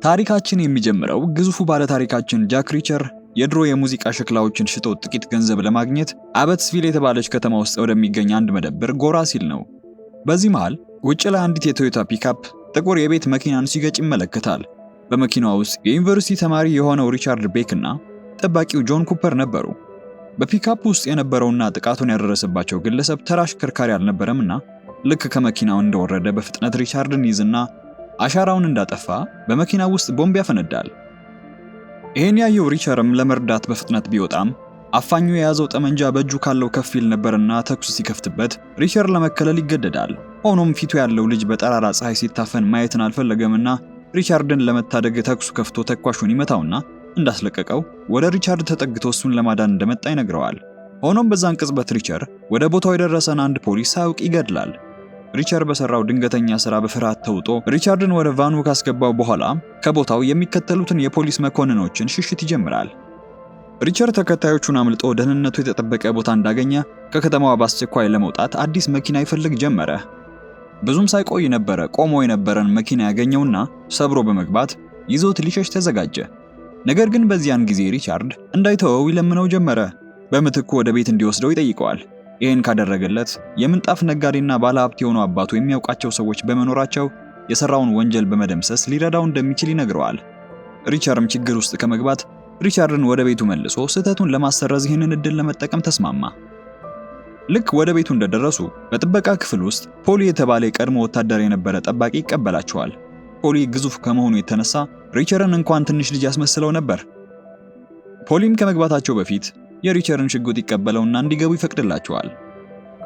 ታሪካችን የሚጀምረው ግዙፉ ባለታሪካችን ጃክ ሪቸር የድሮ የሙዚቃ ሸክላዎችን ሽጦ ጥቂት ገንዘብ ለማግኘት አበትስቪል የተባለች ከተማ ውስጥ ወደሚገኝ አንድ መደብር ጎራ ሲል ነው። በዚህ መሃል ውጭ ላይ አንዲት የቶዮታ ፒካፕ ጥቁር የቤት መኪናን ሲገጭ ይመለከታል። በመኪናው ውስጥ የዩኒቨርሲቲ ተማሪ የሆነው ሪቻርድ ቤክ እና ጠባቂው ጆን ኩፐር ነበሩ። በፒካፕ ውስጥ የነበረውና ጥቃቱን ያደረሰባቸው ግለሰብ ተራ አሽከርካሪ አልነበረምና ልክ ከመኪናው እንደወረደ በፍጥነት ሪቻርድን ይዝና አሻራውን እንዳጠፋ በመኪናው ውስጥ ቦምብ ያፈነዳል። ይሄን ያየው ሪቸርም ለመርዳት በፍጥነት ቢወጣም አፋኙ የያዘው ጠመንጃ በእጁ ካለው ከፊል ነበርና ተኩስ ሲከፍትበት ሪቸር ለመከለል ይገደዳል። ሆኖም ፊቱ ያለው ልጅ በጠራራ ፀሐይ ሲታፈን ማየትን አልፈለገምና ሪቻርድን ለመታደግ ተኩሱ ከፍቶ ተኳሹን ይመታውና እንዳስለቀቀው ወደ ሪቻርድ ተጠግቶ እሱን ለማዳን እንደመጣ ይነግረዋል። ሆኖም በዛን ቅጽበት ሪቸር ወደ ቦታው የደረሰን አንድ ፖሊስ ሳያውቅ ይገድላል። ሪቸር በሰራው ድንገተኛ ስራ በፍርሃት ተውጦ ሪቻርድን ወደ ቫኑ ካስገባው በኋላ ከቦታው የሚከተሉትን የፖሊስ መኮንኖችን ሽሽት ይጀምራል። ሪቸር ተከታዮቹን አምልጦ ደህንነቱ የተጠበቀ ቦታ እንዳገኘ ከከተማዋ በአስቸኳይ ለመውጣት አዲስ መኪና ይፈልግ ጀመረ። ብዙም ሳይቆይ ነበረ ቆሞ የነበረን መኪና ያገኘውና ሰብሮ በመግባት ይዞት ሊሸሽ ተዘጋጀ። ነገር ግን በዚያን ጊዜ ሪቻርድ እንዳይተወው ይለምነው ጀመረ። በምትኩ ወደ ቤት እንዲወስደው ይጠይቀዋል። ይህን ካደረገለት የምንጣፍ ነጋዴና ባለሀብት የሆኑ አባቱ የሚያውቃቸው ሰዎች በመኖራቸው የሰራውን ወንጀል በመደምሰስ ሊረዳው እንደሚችል ይነግረዋል። ሪቸርም ችግር ውስጥ ከመግባት ሪቻርድን ወደ ቤቱ መልሶ ስህተቱን ለማሰረዝ ይህንን እድል ለመጠቀም ተስማማ። ልክ ወደ ቤቱ እንደደረሱ በጥበቃ ክፍል ውስጥ ፖሊ የተባለ የቀድሞ ወታደር የነበረ ጠባቂ ይቀበላቸዋል። ፖሊ ግዙፍ ከመሆኑ የተነሳ ሪቸርን እንኳን ትንሽ ልጅ ያስመስለው ነበር። ፖሊም ከመግባታቸው በፊት የሪቸርን ሽጉጥ ይቀበለውና እንዲገቡ ይፈቅድላቸዋል።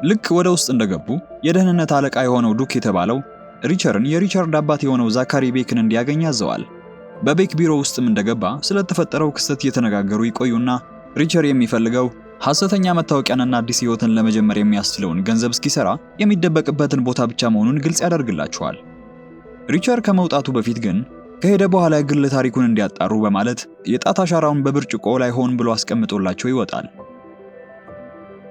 ልክ ወደ ውስጥ እንደገቡ የደህንነት አለቃ የሆነው ዱክ የተባለው ሪቸርን የሪቻርድ አባት የሆነው ዛካሪ ቤክን እንዲያገኝ ያዘዋል። በቤክ ቢሮ ውስጥም እንደገባ ስለተፈጠረው ክስተት እየተነጋገሩ ይቆዩና ሪቸር የሚፈልገው ሐሰተኛ መታወቂያንና አዲስ ህይወትን ለመጀመር የሚያስችለውን ገንዘብ እስኪሰራ የሚደበቅበትን ቦታ ብቻ መሆኑን ግልጽ ያደርግላቸዋል። ሪቸር ከመውጣቱ በፊት ግን ከሄደ በኋላ የግል ታሪኩን እንዲያጣሩ በማለት የጣት አሻራውን በብርጭቆ ላይ ሆን ብሎ አስቀምጦላቸው ይወጣል።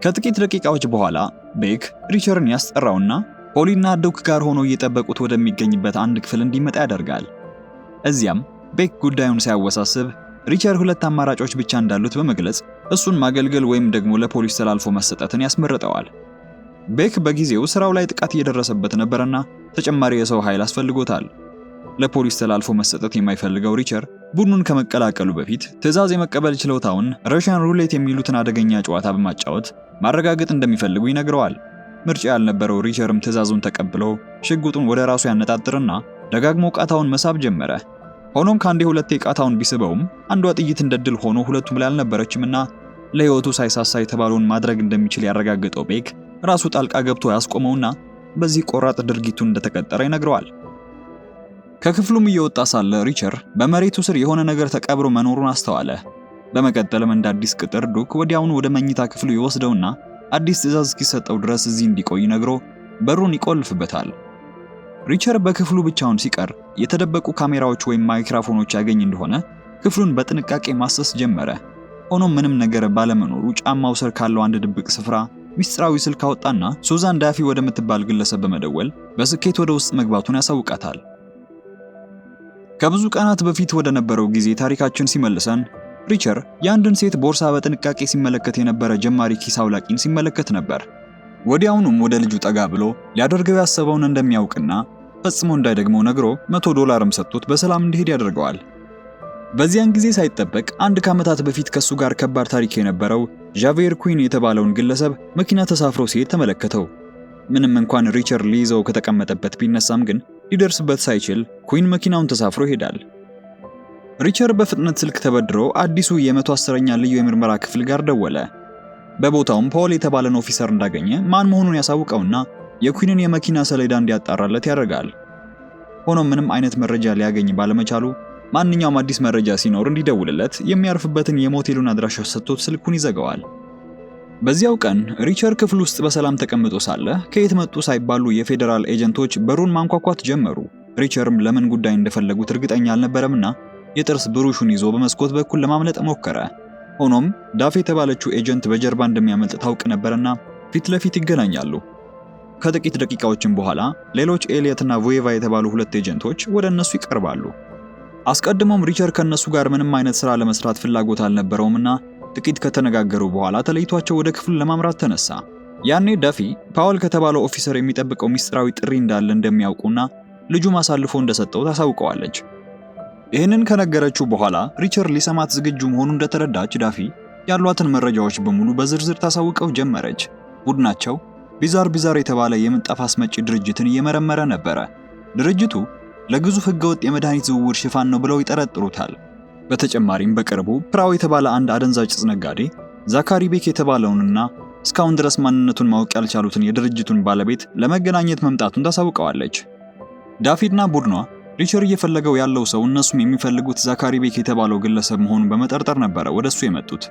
ከጥቂት ደቂቃዎች በኋላ ቤክ ሪቸርን ያስጠራውና ፖሊና ዱክ ጋር ሆኖ እየጠበቁት ወደሚገኝበት አንድ ክፍል እንዲመጣ ያደርጋል። እዚያም ቤክ ጉዳዩን ሲያወሳስብ ሪቸር ሁለት አማራጮች ብቻ እንዳሉት በመግለጽ እሱን ማገልገል ወይም ደግሞ ለፖሊስ ተላልፎ መሰጠትን ያስመርጠዋል። ቤክ በጊዜው ስራው ላይ ጥቃት እየደረሰበት ነበርና ተጨማሪ የሰው ኃይል አስፈልጎታል። ለፖሊስ ተላልፎ መሰጠት የማይፈልገው ሪቸር ቡድኑን ከመቀላቀሉ በፊት ትዕዛዝ የመቀበል ችሎታውን ረሽያን ሩሌት የሚሉትን አደገኛ ጨዋታ በማጫወት ማረጋገጥ እንደሚፈልጉ ይነግረዋል። ምርጫ ያልነበረው ሪቸርም ትዕዛዙን ተቀብሎ ሽጉጡን ወደ ራሱ ያነጣጥርና ደጋግሞ ቃታውን መሳብ ጀመረ። ሆኖም ከአንዴ ሁለቴ ቃታውን ቢስበውም አንዷ ጥይት እንደድል ሆኖ ሁለቱም ላይ አልነበረችምና ለህይወቱ ሳይሳሳ የተባለውን ማድረግ እንደሚችል ያረጋገጠው ቤክ ራሱ ጣልቃ ገብቶ ያስቆመውና በዚህ ቆራጥ ድርጊቱን እንደተቀጠረ ይነግረዋል። ከክፍሉም እየወጣ ሳለ ሪቸር በመሬቱ ስር የሆነ ነገር ተቀብሮ መኖሩን አስተዋለ። በመቀጠልም እንደ አዲስ ቅጥር ዱክ ወዲያውኑ ወደ መኝታ ክፍሉ ይወስደውና አዲስ ትዕዛዝ እስኪሰጠው ድረስ እዚህ እንዲቆይ ነግሮ በሩን ይቆልፍበታል። ሪቸር በክፍሉ ብቻውን ሲቀር የተደበቁ ካሜራዎች ወይም ማይክሮፎኖች ያገኝ እንደሆነ ክፍሉን በጥንቃቄ ማሰስ ጀመረ። ሆኖም ምንም ነገር ባለመኖሩ ጫማው ስር ካለው አንድ ድብቅ ስፍራ ሚስጥራዊ ስልክ አወጣና ሱዛን ዳፊ ወደምትባል ግለሰብ በመደወል በስኬት ወደ ውስጥ መግባቱን ያሳውቃታል። ከብዙ ቀናት በፊት ወደ ነበረው ጊዜ ታሪካችን ሲመልሰን ሪቸር የአንድን ሴት ቦርሳ በጥንቃቄ ሲመለከት የነበረ ጀማሪ ኪስ አውላቂን ሲመለከት ነበር። ወዲያውኑም ወደ ልጁ ጠጋ ብሎ ሊያደርገው ያሰበውን እንደሚያውቅና ፈጽሞ እንዳይደግመው ነግሮ $100ም ሰጥቶት በሰላም እንዲሄድ ያደርገዋል። በዚያን ጊዜ ሳይጠበቅ አንድ ከዓመታት በፊት ከሱ ጋር ከባድ ታሪክ የነበረው ዣቬር ኩዊን የተባለውን ግለሰብ መኪና ተሳፍሮ ሲሄድ ተመለከተው። ምንም እንኳን ሪቸር ሊይዘው ከተቀመጠበት ቢነሳም ግን ሊደርስበት ሳይችል ኩዊን መኪናውን ተሳፍሮ ይሄዳል። ሪቸር በፍጥነት ስልክ ተበድሮ አዲሱ የ110ኛ ልዩ የምርመራ ክፍል ጋር ደወለ። በቦታውም ፖል የተባለን ኦፊሰር እንዳገኘ ማን መሆኑን ያሳውቀውና የኩዊንን የመኪና ሰሌዳ እንዲያጣራለት ያደርጋል። ሆኖም ምንም አይነት መረጃ ሊያገኝ ባለመቻሉ ማንኛውም አዲስ መረጃ ሲኖር እንዲደውልለት የሚያርፍበትን የሞቴሉን አድራሻ ሰጥቶት ስልኩን ይዘጋዋል። በዚያው ቀን ሪቸር ክፍል ውስጥ በሰላም ተቀምጦ ሳለ ከየት መጡ ሳይባሉ የፌደራል ኤጀንቶች በሩን ማንኳኳት ጀመሩ። ሪቸርም ለምን ጉዳይ እንደፈለጉት እርግጠኛ አልነበረምና የጥርስ ብሩሹን ይዞ በመስኮት በኩል ለማምለጥ ሞከረ። ሆኖም ዳፍ የተባለችው ኤጀንት በጀርባ እንደሚያመልጥ ታውቅ ነበርና ፊት ለፊት ይገናኛሉ። ከጥቂት ደቂቃዎችም በኋላ ሌሎች ኤሊየት እና ቮዬቫ የተባሉ ሁለት ኤጀንቶች ወደ እነሱ ይቀርባሉ። አስቀድሞም ሪቸር ከነሱ ጋር ምንም አይነት ስራ ለመስራት ፍላጎት አልነበረውምና ጥቂት ከተነጋገሩ በኋላ ተለይቷቸው ወደ ክፍሉ ለማምራት ተነሳ። ያኔ ዳፊ ፓውል ከተባለው ኦፊሰር የሚጠብቀው ሚስጥራዊ ጥሪ እንዳለ እንደሚያውቁና ልጁ ማሳልፎ እንደሰጠው ታሳውቀዋለች። ይህንን ከነገረችው በኋላ ሪቸር ሊሰማት ዝግጁ መሆኑን እንደተረዳች ዳፊ ያሏትን መረጃዎች በሙሉ በዝርዝር ታሳውቀው ጀመረች። ቡድናቸው ቢዛር የተባለ የምንጣፍ አስመጪ ድርጅትን እየመረመረ ነበረ። ድርጅቱ ለግዙፍ ህገወጥ የመድኃኒት ዝውውር ሽፋን ነው ብለው ይጠረጥሩታል። በተጨማሪም በቅርቡ ፕራው የተባለ አንድ አደንዛዥ ዕፅ ነጋዴ ዛካሪ ቤክ የተባለውንና እስካሁን ድረስ ማንነቱን ማወቅ ያልቻሉትን የድርጅቱን ባለቤት ለመገናኘት መምጣቱን ታሳውቀዋለች። ዳፊና ቡድኗ ሪቸር እየፈለገው ያለው ሰው እነሱም የሚፈልጉት ዛካሪ ቤክ የተባለው ግለሰብ መሆኑን በመጠርጠር ነበረ ወደሱ የመጡት።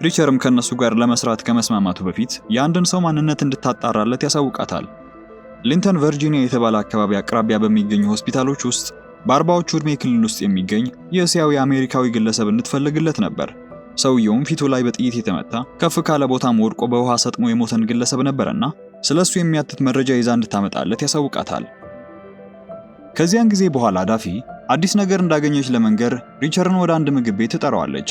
ሪቸርም ከነሱ ጋር ለመስራት ከመስማማቱ በፊት የአንድን ሰው ማንነት እንድታጣራለት ያሳውቃታል። ሊንተን ቨርጂኒያ የተባለ አካባቢ አቅራቢያ በሚገኙ ሆስፒታሎች ውስጥ በ40ዎቹ ዕድሜ ክልል ውስጥ የሚገኝ የእስያዊ አሜሪካዊ ግለሰብ እንድትፈልግለት ነበር። ሰውየውም ፊቱ ላይ በጥይት የተመታ ከፍ ካለ ቦታም ወድቆ በውሃ ሰጥሞ የሞተን ግለሰብ ነበርና ስለሱ የሚያትት መረጃ ይዛ እንድታመጣለት ያሳውቃታል። ከዚያን ጊዜ በኋላ ዳፊ አዲስ ነገር እንዳገኘች ለመንገር ሪቸርን ወደ አንድ ምግብ ቤት ትጠራዋለች።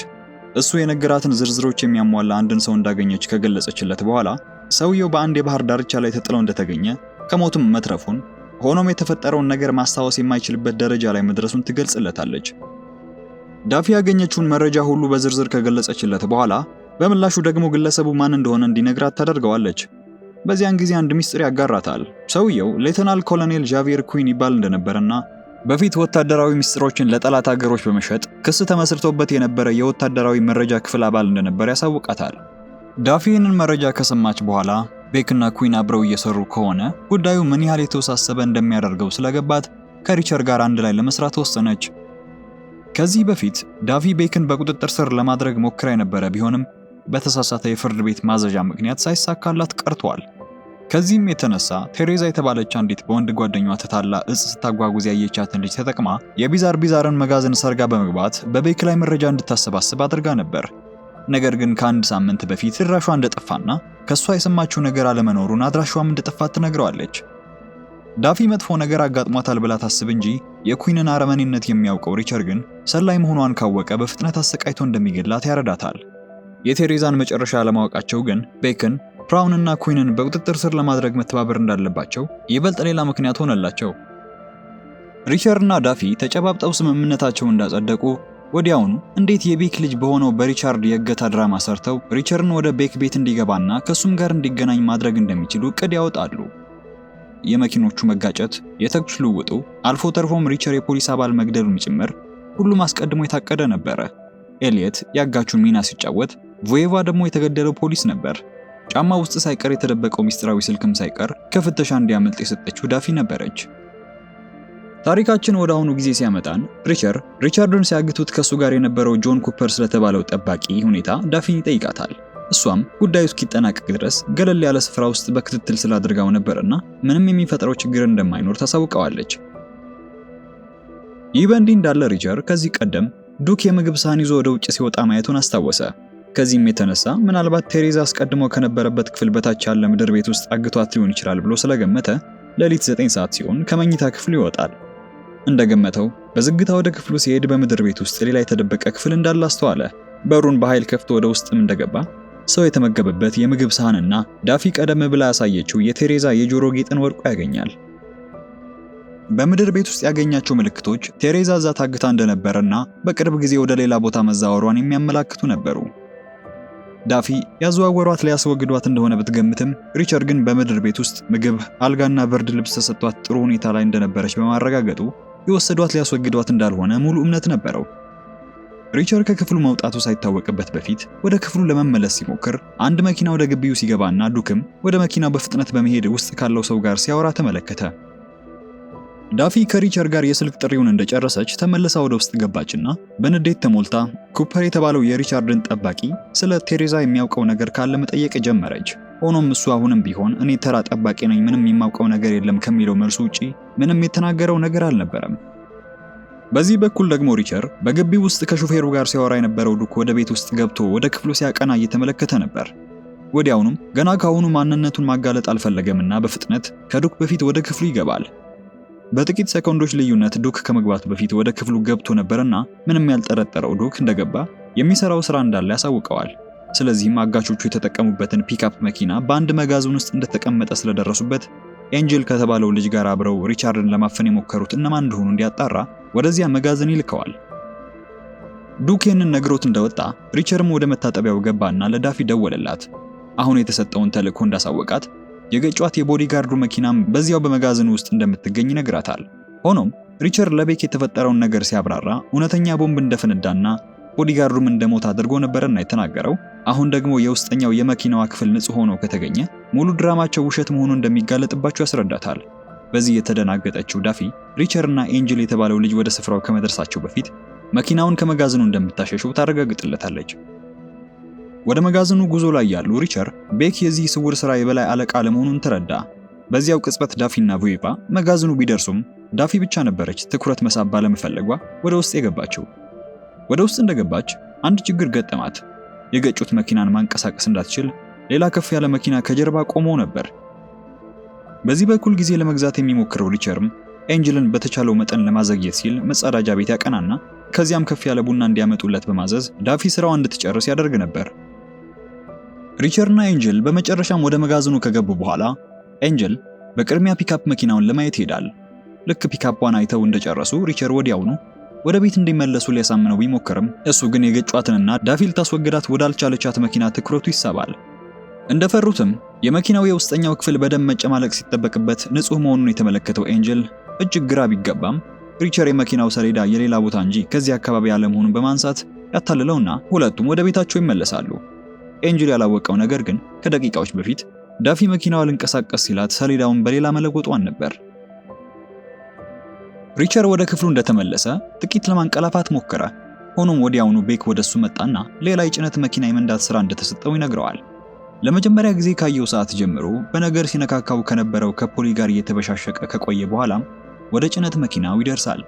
እሱ የነገራትን ዝርዝሮች የሚያሟላ አንድን ሰው እንዳገኘች ከገለጸችለት በኋላ ሰውየው በአንድ የባህር ዳርቻ ላይ ተጥለው እንደተገኘ ከሞትም መትረፉን፣ ሆኖም የተፈጠረውን ነገር ማስታወስ የማይችልበት ደረጃ ላይ መድረሱን ትገልጽለታለች። ዳፊ ያገኘችውን መረጃ ሁሉ በዝርዝር ከገለጸችለት በኋላ በምላሹ ደግሞ ግለሰቡ ማን እንደሆነ እንዲነግራት ታደርገዋለች። በዚያን ጊዜ አንድ ሚስጥር ያጋራታል። ሰውየው ሌተናል ኮሎኔል ዣቪየር ኩዊን ይባል እንደነበረና በፊት ወታደራዊ ሚስጥሮችን ለጠላት ሀገሮች በመሸጥ ክስ ተመስርቶበት የነበረ የወታደራዊ መረጃ ክፍል አባል እንደነበር ያሳውቃታል። ዳፊ ይህንን መረጃ ከሰማች በኋላ ቤክና ኩዊን አብረው እየሰሩ ከሆነ ጉዳዩ ምን ያህል የተወሳሰበ እንደሚያደርገው ስለገባት ከሪቸር ጋር አንድ ላይ ለመስራት ወሰነች። ከዚህ በፊት ዳፊ ቤክን በቁጥጥር ስር ለማድረግ ሞክራ የነበረ ቢሆንም በተሳሳተ የፍርድ ቤት ማዘዣ ምክንያት ሳይሳካላት ቀርቷል። ከዚህም የተነሳ ቴሬዛ የተባለች አንዲት በወንድ ጓደኛዋ ተታላ ዕፅ ስታጓጉዝ ያየቻትን ልጅ ተጠቅማ የቢዛርን መጋዘን ሰርጋ በመግባት በቤክ ላይ መረጃ እንድታሰባስብ አድርጋ ነበር። ነገር ግን ከአንድ ሳምንት በፊት ድራሿ እንደጠፋና ከሷ የሰማችው ነገር አለመኖሩን አድራሿም እንደጠፋት ትነግረዋለች። ዳፊ መጥፎ ነገር አጋጥሟታል ብላ ታስብ እንጂ የኩዊንን አረመኔነት የሚያውቀው ሪቸር ግን ሰላይ መሆኗን ካወቀ በፍጥነት አሰቃይቶ እንደሚገድላት ያረዳታል። የቴሬዛን መጨረሻ ለማወቃቸው ግን ቤክን፣ ፕራውንና ኩዊንን በቁጥጥር ስር ለማድረግ መተባበር እንዳለባቸው ይበልጥ ሌላ ምክንያት ሆነላቸው። ሪቸርና ዳፊ ተጨባብጠው ስምምነታቸውን እንዳጸደቁ ወዲያውኑ እንዴት የቤክ ልጅ በሆነው በሪቻርድ የእገታ ድራማ ሰርተው ሪቸርን ወደ ቤክ ቤት እንዲገባና ከሱም ጋር እንዲገናኝ ማድረግ እንደሚችሉ እቅድ ያወጣሉ። የመኪኖቹ መጋጨት፣ የተኩስ ልውውጡ፣ አልፎ ተርፎም ሪቸር የፖሊስ አባል መግደሉን ጭምር ሁሉም አስቀድሞ የታቀደ ነበረ። ኤሊየት ያጋቹን ሚና ሲጫወት፣ ቮዬቫ ደግሞ የተገደለው ፖሊስ ነበር። ጫማ ውስጥ ሳይቀር የተደበቀው ሚስጥራዊ ስልክም ሳይቀር ከፍተሻ እንዲያመልጥ የሰጠችው ዳፊ ነበረች። ታሪካችን ወደ አሁኑ ጊዜ ሲያመጣን ሪቻርድን ሲያግቱት ከሱ ጋር የነበረው ጆን ኩፐር ስለተባለው ጠባቂ ሁኔታ ዳፊን ይጠይቃታል። እሷም ጉዳዩ እስኪጠናቀቅ ድረስ ገለል ያለ ስፍራ ውስጥ በክትትል ስላድርጋው ነበርና ምንም የሚፈጥረው ችግር እንደማይኖር ታሳውቀዋለች። ይህ በእንዲህ እንዳለ ሪቸር ከዚህ ቀደም ዱክ የምግብ ሳህን ይዞ ወደ ውጭ ሲወጣ ማየቱን አስታወሰ። ከዚህም የተነሳ ምናልባት ቴሬዛ አስቀድሞ ከነበረበት ክፍል በታች ያለ ምድር ቤት ውስጥ አግቷት ሊሆን ይችላል ብሎ ስለገመተ ሌሊት 9 ሰዓት ሲሆን ከመኝታ ክፍሉ ይወጣል። እንደገመተው በዝግታ ወደ ክፍሉ ሲሄድ በምድር ቤት ውስጥ ሌላ የተደበቀ ክፍል እንዳለ አስተዋለ። በሩን በኃይል ከፍቶ ወደ ውስጥም እንደገባ ሰው የተመገበበት የምግብ ሳህንና ዳፊ ቀደም ብላ ያሳየችው የቴሬዛ የጆሮ ጌጥን ወድቆ ያገኛል። በምድር ቤት ውስጥ ያገኛቸው ምልክቶች ቴሬዛ እዛ ታግታ እንደነበረና በቅርብ ጊዜ ወደ ሌላ ቦታ መዛወሯን የሚያመላክቱ ነበሩ። ዳፊ ያዘዋወሯት ሊያስወግዷት እንደሆነ ብትገምትም ሪቸር ግን በምድር ቤት ውስጥ ምግብ፣ አልጋና ብርድ ልብስ ተሰጥቷት ጥሩ ሁኔታ ላይ እንደነበረች በማረጋገጡ የወሰዷት ሊያስወግዷት እንዳልሆነ ሙሉ እምነት ነበረው። ሪቸር ከክፍሉ መውጣቱ ሳይታወቅበት በፊት ወደ ክፍሉ ለመመለስ ሲሞክር አንድ መኪና ወደ ግቢው ሲገባና ዱክም ወደ መኪናው በፍጥነት በመሄድ ውስጥ ካለው ሰው ጋር ሲያወራ ተመለከተ። ዳፊ ከሪቸር ጋር የስልክ ጥሪውን እንደጨረሰች ተመልሳ ወደ ውስጥ ገባችና በንዴት ተሞልታ ኩፐር የተባለው የሪቻርድን ጠባቂ ስለ ቴሬዛ የሚያውቀው ነገር ካለ መጠየቅ ጀመረች። ሆኖም እሱ አሁንም ቢሆን እኔ ተራ ጠባቂ ነኝ፣ ምንም የማውቀው ነገር የለም ከሚለው መልሱ ውጪ ምንም የተናገረው ነገር አልነበረም። በዚህ በኩል ደግሞ ሪቸር በግቢው ውስጥ ከሹፌሩ ጋር ሲያወራ የነበረው ዱክ ወደ ቤት ውስጥ ገብቶ ወደ ክፍሉ ሲያቀና እየተመለከተ ነበር። ወዲያውኑም ገና ካሁኑ ማንነቱን ማጋለጥ አልፈለገምና በፍጥነት ከዱክ በፊት ወደ ክፍሉ ይገባል። በጥቂት ሰከንዶች ልዩነት ዱክ ከመግባቱ በፊት ወደ ክፍሉ ገብቶ ነበርና ምንም ያልጠረጠረው ዱክ እንደገባ የሚሰራው ስራ እንዳለ ያሳውቀዋል። ስለዚህም አጋቾቹ የተጠቀሙበትን ፒክአፕ መኪና በአንድ መጋዘን ውስጥ እንደተቀመጠ ስለደረሱበት ኤንጀል ከተባለው ልጅ ጋር አብረው ሪቻርድን ለማፈን የሞከሩት እነማን እንደሆኑ እንዲያጣራ ወደዚያ መጋዘን ይልከዋል። ዱክ ይህንን ነግሮት እንደወጣ ሪቻርድም ወደ መታጠቢያው ገባና ለዳፊ ደወለላት። አሁን የተሰጠውን ተልእኮ እንዳሳወቃት የገጯት የቦዲጋርዱ መኪናም በዚያው በመጋዘኑ ውስጥ እንደምትገኝ ይነግራታል። ሆኖም ሪቻርድ ለቤክ የተፈጠረውን ነገር ሲያብራራ እውነተኛ ቦምብ እንደፈነዳና ቦዲጋርዱም እንደሞት አድርጎ ነበርና የተናገረው። አሁን ደግሞ የውስጠኛው የመኪናዋ ክፍል ንጹህ ሆኖ ከተገኘ ሙሉ ድራማቸው ውሸት መሆኑን እንደሚጋለጥባቸው ያስረዳታል። በዚህ የተደናገጠችው ዳፊ ሪቻርድና ኤንጀል የተባለው ልጅ ወደ ስፍራው ከመድረሳቸው በፊት መኪናውን ከመጋዘኑ እንደምታሸሸው ታረጋግጥለታለች። ወደ መጋዘኑ ጉዞ ላይ ያሉ ሪቻርድ ቤክ የዚህ ስውር ስራ የበላይ አለቃ ለመሆኑን ተረዳ። በዚያው ቅጽበት ዳፊና ቮይቫ መጋዘኑ ቢደርሱም ዳፊ ብቻ ነበረች ትኩረት መሳብ ባለመፈለጓ ወደ ውስጥ የገባችው። ወደ ውስጥ እንደገባች አንድ ችግር ገጠማት። የገጩት መኪናን ማንቀሳቀስ እንዳትችል ሌላ ከፍ ያለ መኪና ከጀርባ ቆሞ ነበር። በዚህ በኩል ጊዜ ለመግዛት የሚሞክረው ሪቻርድም ኤንጀልን በተቻለው መጠን ለማዘግየት ሲል መጸዳጃ ቤት ያቀናና ከዚያም ከፍ ያለ ቡና እንዲያመጡለት በማዘዝ ዳፊ ስራዋን እንድትጨርስ ያደርግ ነበር። ሪቻርድና ኤንጀል በመጨረሻም ወደ መጋዘኑ ከገቡ በኋላ ኤንጀል በቅድሚያ ፒክአፕ መኪናውን ለማየት ይሄዳል። ልክ ፒክአፕዋን አይተው እንደጨረሱ ሪቻርድ ወዲያውኑ ወደ ቤት እንዲመለሱ ሊያሳምነው ቢሞክርም እሱ ግን የገጯትንና ዳፊ ልታስወግዳት ወዳልቻለቻት መኪና ትኩረቱ ይሳባል። እንደፈሩትም የመኪናው የውስጠኛው ክፍል በደም መጨማለቅ ሲጠበቅበት ንጹህ መሆኑን የተመለከተው ኤንጀል እጅግ ግራ ቢገባም ሪቻርድ የመኪናው ሰሌዳ የሌላ ቦታ እንጂ ከዚህ አካባቢ ያለመሆኑን በማንሳት ያታልለውና ሁለቱም ወደ ቤታቸው ይመለሳሉ። ኤንጀል ያላወቀው ነገር ግን ከደቂቃዎች በፊት ዳፊ መኪናው ልንቀሳቀስ ሲላት ሰሌዳውን በሌላ መለወጧን ነበር። ሪቻርድ ወደ ክፍሉ እንደተመለሰ ጥቂት ለማንቀላፋት ሞከረ። ሆኖም ወዲያውኑ ቤክ ወደሱ መጣና ሌላ የጭነት መኪና የመንዳት ስራ እንደተሰጠው ይነግረዋል። ለመጀመሪያ ጊዜ ካየው ሰዓት ጀምሮ በነገር ሲነካካው ከነበረው ከፖሊ ጋር እየተበሻሸቀ ከቆየ በኋላም ወደ ጭነት መኪናው ይደርሳል።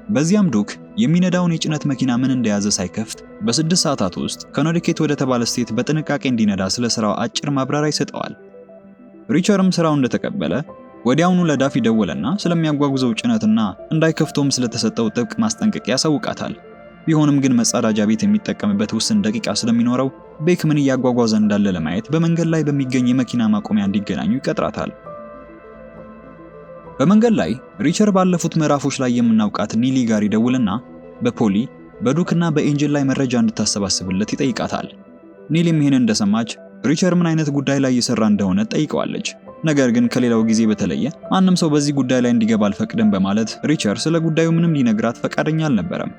በዚያም ዱክ የሚነዳውን የጭነት መኪና ምን እንደያዘ ሳይከፍት በ6 ሰዓታት ውስጥ ኮኔቲከት ወደ ተባለ ስቴት በጥንቃቄ እንዲነዳ ስለ ስራው አጭር ማብራሪያ ይሰጠዋል። ሪቻርድም ስራውን እንደተቀበለ ወዲያውኑ ለዳፊ ደወለና ስለሚያጓጉዘው ጭነትና እንዳይከፍተውም ስለተሰጠው ጥብቅ ማስጠንቀቂያ ያሳውቃታል። ቢሆንም ግን መጸዳጃ ቤት የሚጠቀምበት ውስን ደቂቃ ስለሚኖረው ቤክ ምን እያጓጓዘ እንዳለ ለማየት በመንገድ ላይ በሚገኝ የመኪና ማቆሚያ እንዲገናኙ ይቀጥራታል። በመንገድ ላይ ሪቻርድ ባለፉት ምዕራፎች ላይ የምናውቃት ኒሊ ጋር ይደውልና በፖሊ በዱክና በኤንጀል ላይ መረጃ እንድታሰባስብለት ይጠይቃታል። ኒሊም ይህን እንደሰማች ሪቻርድ ምን አይነት ጉዳይ ላይ እየሰራ እንደሆነ ጠይቀዋለች። ነገር ግን ከሌላው ጊዜ በተለየ ማንም ሰው በዚህ ጉዳይ ላይ እንዲገባ አልፈቅድም በማለት ሪቻርድ ስለ ጉዳዩ ምንም ሊነግራት ፈቃደኛ አልነበረም።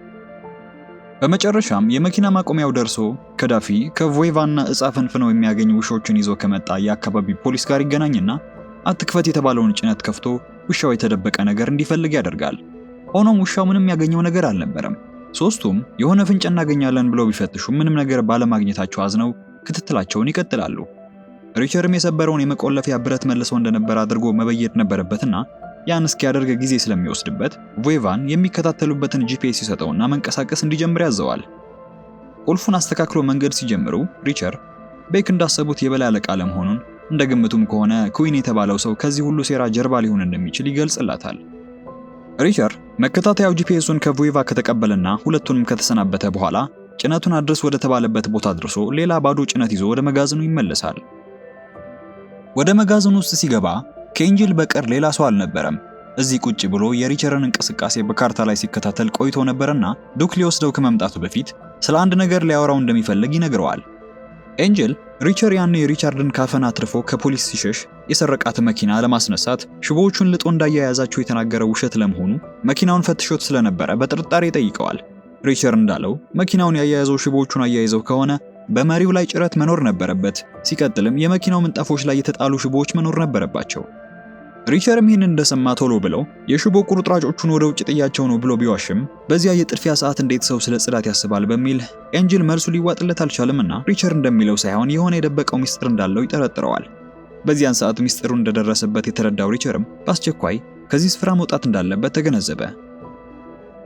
በመጨረሻም የመኪና ማቆሚያው ደርሶ ከዳፊ ከቮይቫና እጻ ፈንፍነው የሚያገኝ ውሾችን ይዞ ከመጣ የአካባቢ ፖሊስ ጋር ይገናኝና አትክፈት የተባለውን ጭነት ከፍቶ ውሻው የተደበቀ ነገር እንዲፈልግ ያደርጋል። ሆኖም ውሻው ምንም ያገኘው ነገር አልነበረም። ሶስቱም የሆነ ፍንጭ እናገኛለን ብለው ቢፈትሹ ምንም ነገር ባለማግኘታቸው አዝነው ክትትላቸውን ይቀጥላሉ። ሪቻርድም የሰበረውን የመቆለፊያ ብረት መልሶ እንደነበር አድርጎ መበየድ ነበረበትና ያን እስኪያደርግ ጊዜ ስለሚወስድበት ቮይቫን የሚከታተሉበትን ጂፒኤስ ሲሰጠውና መንቀሳቀስ እንዲጀምር ያዘዋል። ቁልፉን አስተካክሎ መንገድ ሲጀምሩ ሪቻርድ ቤክ እንዳሰቡት የበላይ አለቃ ለመሆኑን እንደ ግምቱም ከሆነ ኩዊን የተባለው ሰው ከዚህ ሁሉ ሴራ ጀርባ ሊሆን እንደሚችል ይገልጽላታል። ሪቻርድ መከታተያው ጂፒኤሱን ከቮይቫ ከተቀበለና ሁለቱንም ከተሰናበተ በኋላ ጭነቱን አድርስ ወደ ተባለበት ቦታ አድርሶ ሌላ ባዶ ጭነት ይዞ ወደ መጋዘኑ ይመለሳል። ወደ መጋዘኑ ውስጥ ሲገባ ከኤንጀል በቀር ሌላ ሰው አልነበረም። እዚህ ቁጭ ብሎ የሪቻርድን እንቅስቃሴ በካርታ ላይ ሲከታተል ቆይቶ ነበርና ዱክ ሊወስደው ከመምጣቱ በፊት ስለ አንድ ነገር ሊያወራው እንደሚፈልግ ይነግረዋል። ኤንጀል ሪቻርድ ያኔ ሪቻርድን ካፈና አትርፎ ከፖሊስ ሲሸሽ የሰረቃት መኪና ለማስነሳት ሽቦዎቹን ልጦ እንዳያያዛቸው የተናገረው ውሸት ለመሆኑ መኪናውን ፈትሾት ስለነበረ በጥርጣሬ ጠይቀዋል። ሪቻርድ እንዳለው መኪናውን ያያያዘው ሽቦዎቹን አያይዘው ከሆነ በመሪው ላይ ጭረት መኖር ነበረበት። ሲቀጥልም የመኪናው ምንጣፎች ላይ የተጣሉ ሽቦዎች መኖር ነበረባቸው። ሪቻርድም ይህን እንደሰማ ቶሎ ብለው የሽቦ ቁርጥራጮቹን ወደ ውጭ ጥያቸው ነው ብሎ ቢዋሽም በዚያ የጥድፊያ ሰዓት እንዴት ሰው ስለ ጽዳት ያስባል በሚል ኤንጀል መልሱ ሊዋጥለት አልቻለምና ሪቻርድ እንደሚለው ሳይሆን የሆነ የደበቀው ሚስጥር እንዳለው ይጠረጥረዋል። በዚያን ሰዓት ሚስጥሩ እንደደረሰበት የተረዳው ሪቻርድም በአስቸኳይ ከዚህ ስፍራ መውጣት እንዳለበት ተገነዘበ።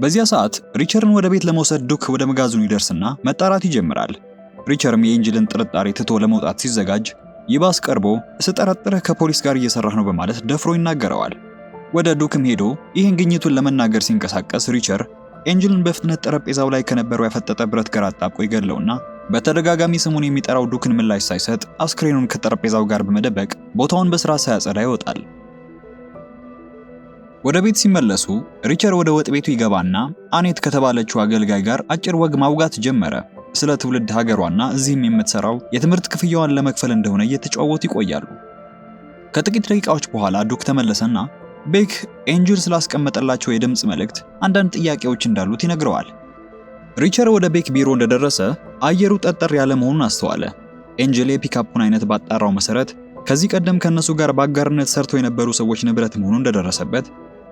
በዚያ ሰዓት ሪቻርድን ወደ ቤት ለመውሰድ ዱክ ወደ መጋዘኑ ይደርስና መጣራት ይጀምራል። ሪቸርም የኤንጅልን ጥርጣሬ ትቶ ለመውጣት ሲዘጋጅ ይባስ ቀርቦ ስጠረጥርህ ከፖሊስ ጋር እየሰራህ ነው በማለት ደፍሮ ይናገረዋል። ወደ ዱክም ሄዶ ይህን ግኝቱን ለመናገር ሲንቀሳቀስ ሪቸር ኤንጅልን በፍጥነት ጠረጴዛው ላይ ከነበረው ያፈጠጠ ብረት ጋር አጣብቆ ይገድለውና በተደጋጋሚ ስሙን የሚጠራው ዱክን ምላሽ ሳይሰጥ አስክሬኑን ከጠረጴዛው ጋር በመደበቅ ቦታውን በስራ ሳያጸዳ ይወጣል። ወደ ቤት ሲመለሱ ሪቸር ወደ ወጥ ቤቱ ይገባና አኔት ከተባለችው አገልጋይ ጋር አጭር ወግ ማውጋት ጀመረ። ስለ ትውልድ ሀገሯና እዚህም የምትሰራው የትምህርት ክፍያዋን ለመክፈል እንደሆነ እየተጫወቱ ይቆያሉ። ከጥቂት ደቂቃዎች በኋላ ዱክ ተመለሰና ቤክ ኤንጅል ስላስቀመጠላቸው የድምጽ መልእክት አንዳንድ ጥያቄዎች እንዳሉት ይነግረዋል። ሪቸር ወደ ቤክ ቢሮ እንደደረሰ አየሩ ጠጠር ያለ መሆኑን አስተዋለ። ኤንጅል የፒካፑን አይነት ባጣራው መሰረት ከዚህ ቀደም ከነሱ ጋር በአጋርነት ሰርተው የነበሩ ሰዎች ንብረት መሆኑን እንደደረሰበት፣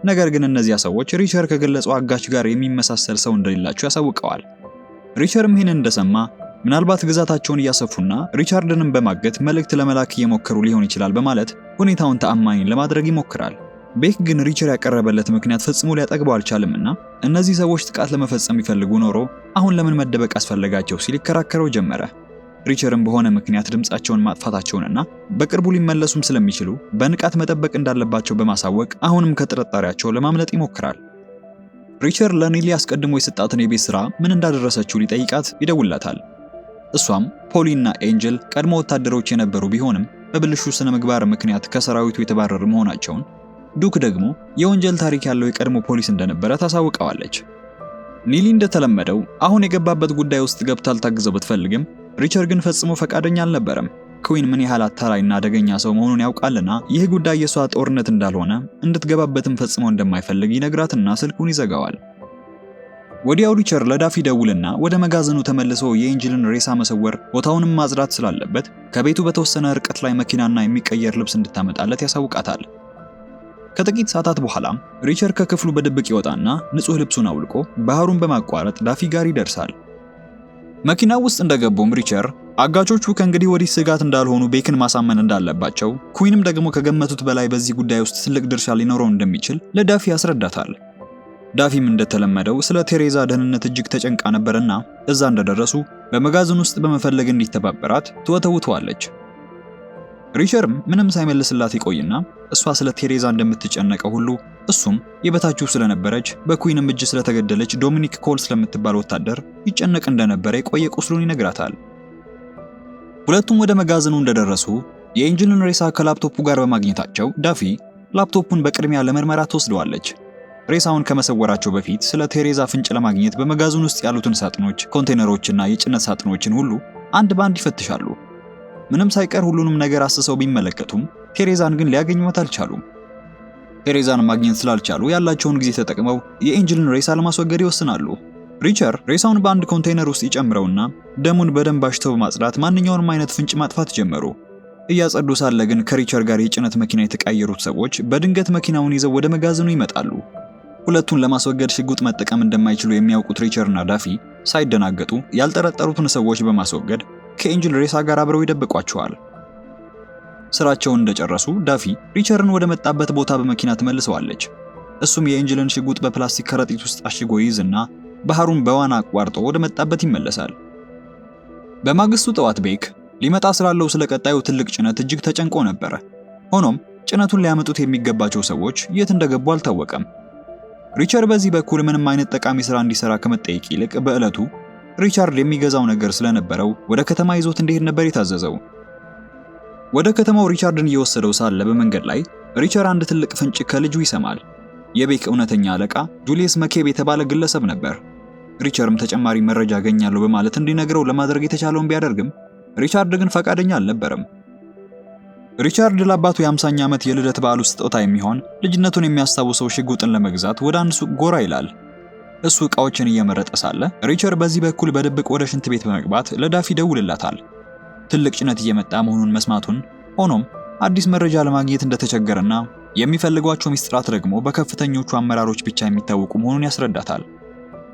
ነገር ግን እነዚያ ሰዎች ሪቸር ከገለጸው አጋች ጋር የሚመሳሰል ሰው እንደሌላቸው ያሳውቀዋል። ሪቸርም ይህንን እንደሰማ ምናልባት ግዛታቸውን እያሰፉና ሪቻርድንም በማገት መልእክት ለመላክ እየሞከሩ ሊሆን ይችላል በማለት ሁኔታውን ተአማኒ ለማድረግ ይሞክራል። ቤክ ግን ሪቸር ያቀረበለት ምክንያት ፈጽሞ ሊያጠግበው አልቻለምና እነዚህ ሰዎች ጥቃት ለመፈጸም ይፈልጉ ኖሮ አሁን ለምን መደበቅ አስፈለጋቸው ሲል ይከራከረው ጀመረ። ሪቸርም በሆነ ምክንያት ድምጻቸውን ማጥፋታቸውንና በቅርቡ ሊመለሱም ስለሚችሉ በንቃት መጠበቅ እንዳለባቸው በማሳወቅ አሁንም ከጥርጣሬያቸው ለማምለጥ ይሞክራል። ሪቸር ለኒሊ አስቀድሞ የሰጣትን የቤት ስራ ምን እንዳደረሰችው ሊጠይቃት ይደውላታል። እሷም ፖሊና ኤንጅል ቀድሞ ወታደሮች የነበሩ ቢሆንም በብልሹ ስነ ምግባር ምክንያት ከሰራዊቱ የተባረሩ መሆናቸውን፣ ዱክ ደግሞ የወንጀል ታሪክ ያለው የቀድሞ ፖሊስ እንደነበረ ታሳውቀዋለች። ኒሊ እንደተለመደው አሁን የገባበት ጉዳይ ውስጥ ገብታ ልታግዘው ብትፈልግም ሪቸር ግን ፈጽሞ ፈቃደኛ አልነበረም። ኩዊን ምን ያህል አታላይና አደገኛ ሰው መሆኑን ያውቃልና ይህ ጉዳይ የሷ ጦርነት እንዳልሆነ እንድትገባበትም ፈጽሞ እንደማይፈልግ ይነግራትና ስልኩን ይዘጋዋል። ወዲያው ሪቸር ለዳፊ ደውልና ወደ መጋዘኑ ተመልሶ የኤንጅልን ሬሳ መሰወር ቦታውንም ማጽዳት ስላለበት ከቤቱ በተወሰነ ርቀት ላይ መኪናና የሚቀየር ልብስ እንድታመጣለት ያሳውቃታል። ከጥቂት ሰዓታት በኋላም ሪቸር ከክፍሉ በድብቅ ይወጣና ንጹህ ልብሱን አውልቆ ባህሩን በማቋረጥ ዳፊ ጋር ይደርሳል። መኪናው ውስጥ እንደገቡም ሪቸር አጋቾቹ ከእንግዲህ ወዲህ ስጋት እንዳልሆኑ ቤክን ማሳመን እንዳለባቸው፣ ኩዊንም ደግሞ ከገመቱት በላይ በዚህ ጉዳይ ውስጥ ትልቅ ድርሻ ሊኖረው እንደሚችል ለዳፊ ያስረዳታል። ዳፊም እንደተለመደው ስለ ቴሬዛ ደህንነት እጅግ ተጨንቃ ነበርና እዛ እንደደረሱ በመጋዘን ውስጥ በመፈለግ እንዲተባበራት ትወተውተዋለች። ሪቸርም ምንም ሳይመልስላት ይቆይና እሷ ስለ ቴሬዛ እንደምትጨነቀው ሁሉ እሱም የበታችሁ ስለነበረች በኩዊንም እጅ ስለተገደለች ዶሚኒክ ኮል ስለምትባል ወታደር ይጨነቅ እንደነበረ የቆየ ቁስሉን ይነግራታል። ሁለቱም ወደ መጋዘኑ እንደደረሱ የኤንጅልን ሬሳ ከላፕቶፑ ጋር በማግኘታቸው ዳፊ ላፕቶፑን በቅድሚያ ለምርመራ ትወስደዋለች። ሬሳውን ከመሰወራቸው በፊት ስለ ቴሬዛ ፍንጭ ለማግኘት በመጋዘኑ ውስጥ ያሉትን ሳጥኖች፣ ኮንቴነሮችና የጭነት ሳጥኖችን ሁሉ አንድ ባንድ ይፈትሻሉ። ምንም ሳይቀር ሁሉንም ነገር አስሰው ቢመለከቱም ቴሬዛን ግን ሊያገኙት አልቻሉም። ቴሬዛን ማግኘት ስላልቻሉ ያላቸውን ጊዜ ተጠቅመው የኤንጅልን ሬሳ ለማስወገድ ይወስናሉ። ሪቸር ሬሳውን በአንድ ኮንቴነር ውስጥ ይጨምረውና ደሙን በደንብ አሽተው በማጽዳት ማንኛውንም አይነት ፍንጭ ማጥፋት ጀመሩ። እያጸዱ ሳለ ግን ከሪቸር ጋር የጭነት መኪና የተቀያየሩት ሰዎች በድንገት መኪናውን ይዘው ወደ መጋዘኑ ይመጣሉ። ሁለቱን ለማስወገድ ሽጉጥ መጠቀም እንደማይችሉ የሚያውቁት ሪቸርና ዳፊ ሳይደናገጡ ያልጠረጠሩትን ሰዎች በማስወገድ ከኤንጅል ሬሳ ጋር አብረው ይደብቋቸዋል። ስራቸውን እንደጨረሱ ዳፊ ሪቸርን ወደ መጣበት ቦታ በመኪና ትመልሰዋለች። እሱም የኤንጅልን ሽጉጥ በፕላስቲክ ከረጢት ውስጥ አሽጎ ይይዝና ባህሩን በዋና አቋርጦ ወደ መጣበት ይመለሳል። በማግስቱ ጠዋት ቤክ ሊመጣ ስላለው ስለ ቀጣዩ ትልቅ ጭነት እጅግ ተጨንቆ ነበር። ሆኖም ጭነቱን ሊያመጡት የሚገባቸው ሰዎች የት እንደገቡ አልታወቀም። ሪቸር በዚህ በኩል ምንም አይነት ጠቃሚ ስራ እንዲሰራ ከመጠየቅ ይልቅ በእለቱ ሪቻርድ የሚገዛው ነገር ስለነበረው ወደ ከተማ ይዞት እንዲሄድ ነበር የታዘዘው። ወደ ከተማው ሪቻርድን እየወሰደው ሳለ በመንገድ ላይ ሪቸር አንድ ትልቅ ፍንጭ ከልጁ ይሰማል። የቤክ እውነተኛ አለቃ ጁሊየስ መኬብ የተባለ ግለሰብ ነበር። ሪቸርም ተጨማሪ መረጃ ያገኛለሁ በማለት እንዲነግረው ለማድረግ የተቻለውን ቢያደርግም ሪቻርድ ግን ፈቃደኛ አልነበረም። ሪቻርድ ለአባቱ የ50ኛ ዓመት የልደት በዓሉ ስጦታ የሚሆን ልጅነቱን የሚያስታውሰው ሽጉጥን ለመግዛት ወደ አንድ ሱቅ ጎራ ይላል። እሱ ዕቃዎችን እየመረጠ ሳለ ሪቸር በዚህ በኩል በድብቅ ወደ ሽንት ቤት በመግባት ለዳፊ ይደውልላታል። ትልቅ ጭነት እየመጣ መሆኑን መስማቱን፣ ሆኖም አዲስ መረጃ ለማግኘት እንደተቸገረና የሚፈልጓቸው ሚስጥራት ደግሞ በከፍተኞቹ አመራሮች ብቻ የሚታወቁ መሆኑን ያስረዳታል።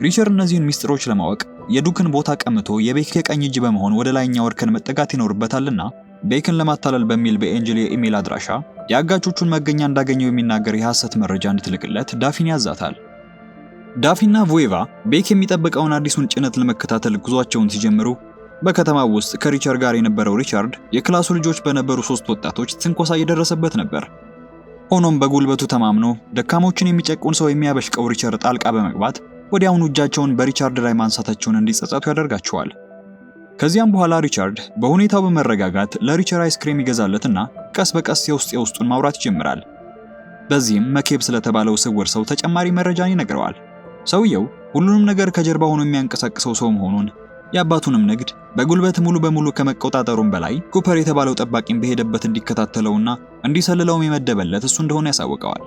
ሪቸር እነዚህን ሚስጥሮች ለማወቅ የዱክን ቦታ ቀምቶ የቤክ የቀኝ እጅ በመሆን ወደ ላይኛው እርከን መጠጋት ይኖርበታልና ቤክን ለማታለል በሚል በኤንጅል የኢሜል አድራሻ የአጋቾቹን መገኛ እንዳገኘው የሚናገር የሐሰት መረጃ እንድትልክለት ዳፊን ያዛታል። ዳፊና ቮይቫ ቤክ የሚጠብቀውን አዲሱን ጭነት ለመከታተል ጉዟቸውን ሲጀምሩ በከተማው ውስጥ ከሪቸር ጋር የነበረው ሪቻርድ የክላሱ ልጆች በነበሩ 3 ወጣቶች ትንኮሳ እየደረሰበት ነበር። ሆኖም በጉልበቱ ተማምኖ ደካሞችን የሚጨቁን ሰው የሚያበሽቀው ሪቸር ጣልቃ በመግባት ወዲያውኑ እጃቸውን በሪቻርድ ላይ ማንሳታቸውን እንዲጸጸቱ ያደርጋቸዋል። ከዚያም በኋላ ሪቻርድ በሁኔታው በመረጋጋት ለሪቸር አይስክሬም ይገዛለትና ቀስ በቀስ የውስጡን ማውራት ይጀምራል። በዚህም መኬብ ስለተባለው ስውር ሰው ተጨማሪ መረጃን ይነግረዋል። ሰውየው ሁሉንም ነገር ከጀርባ ሆኖ የሚያንቀሳቅሰው ሰው መሆኑን፣ የአባቱንም ንግድ በጉልበት ሙሉ በሙሉ ከመቆጣጠሩም በላይ ኩፐር የተባለው ጠባቂም በሄደበት እንዲከታተለውና እንዲሰልለውም የመደበለት እሱ እንደሆነ ያሳውቀዋል።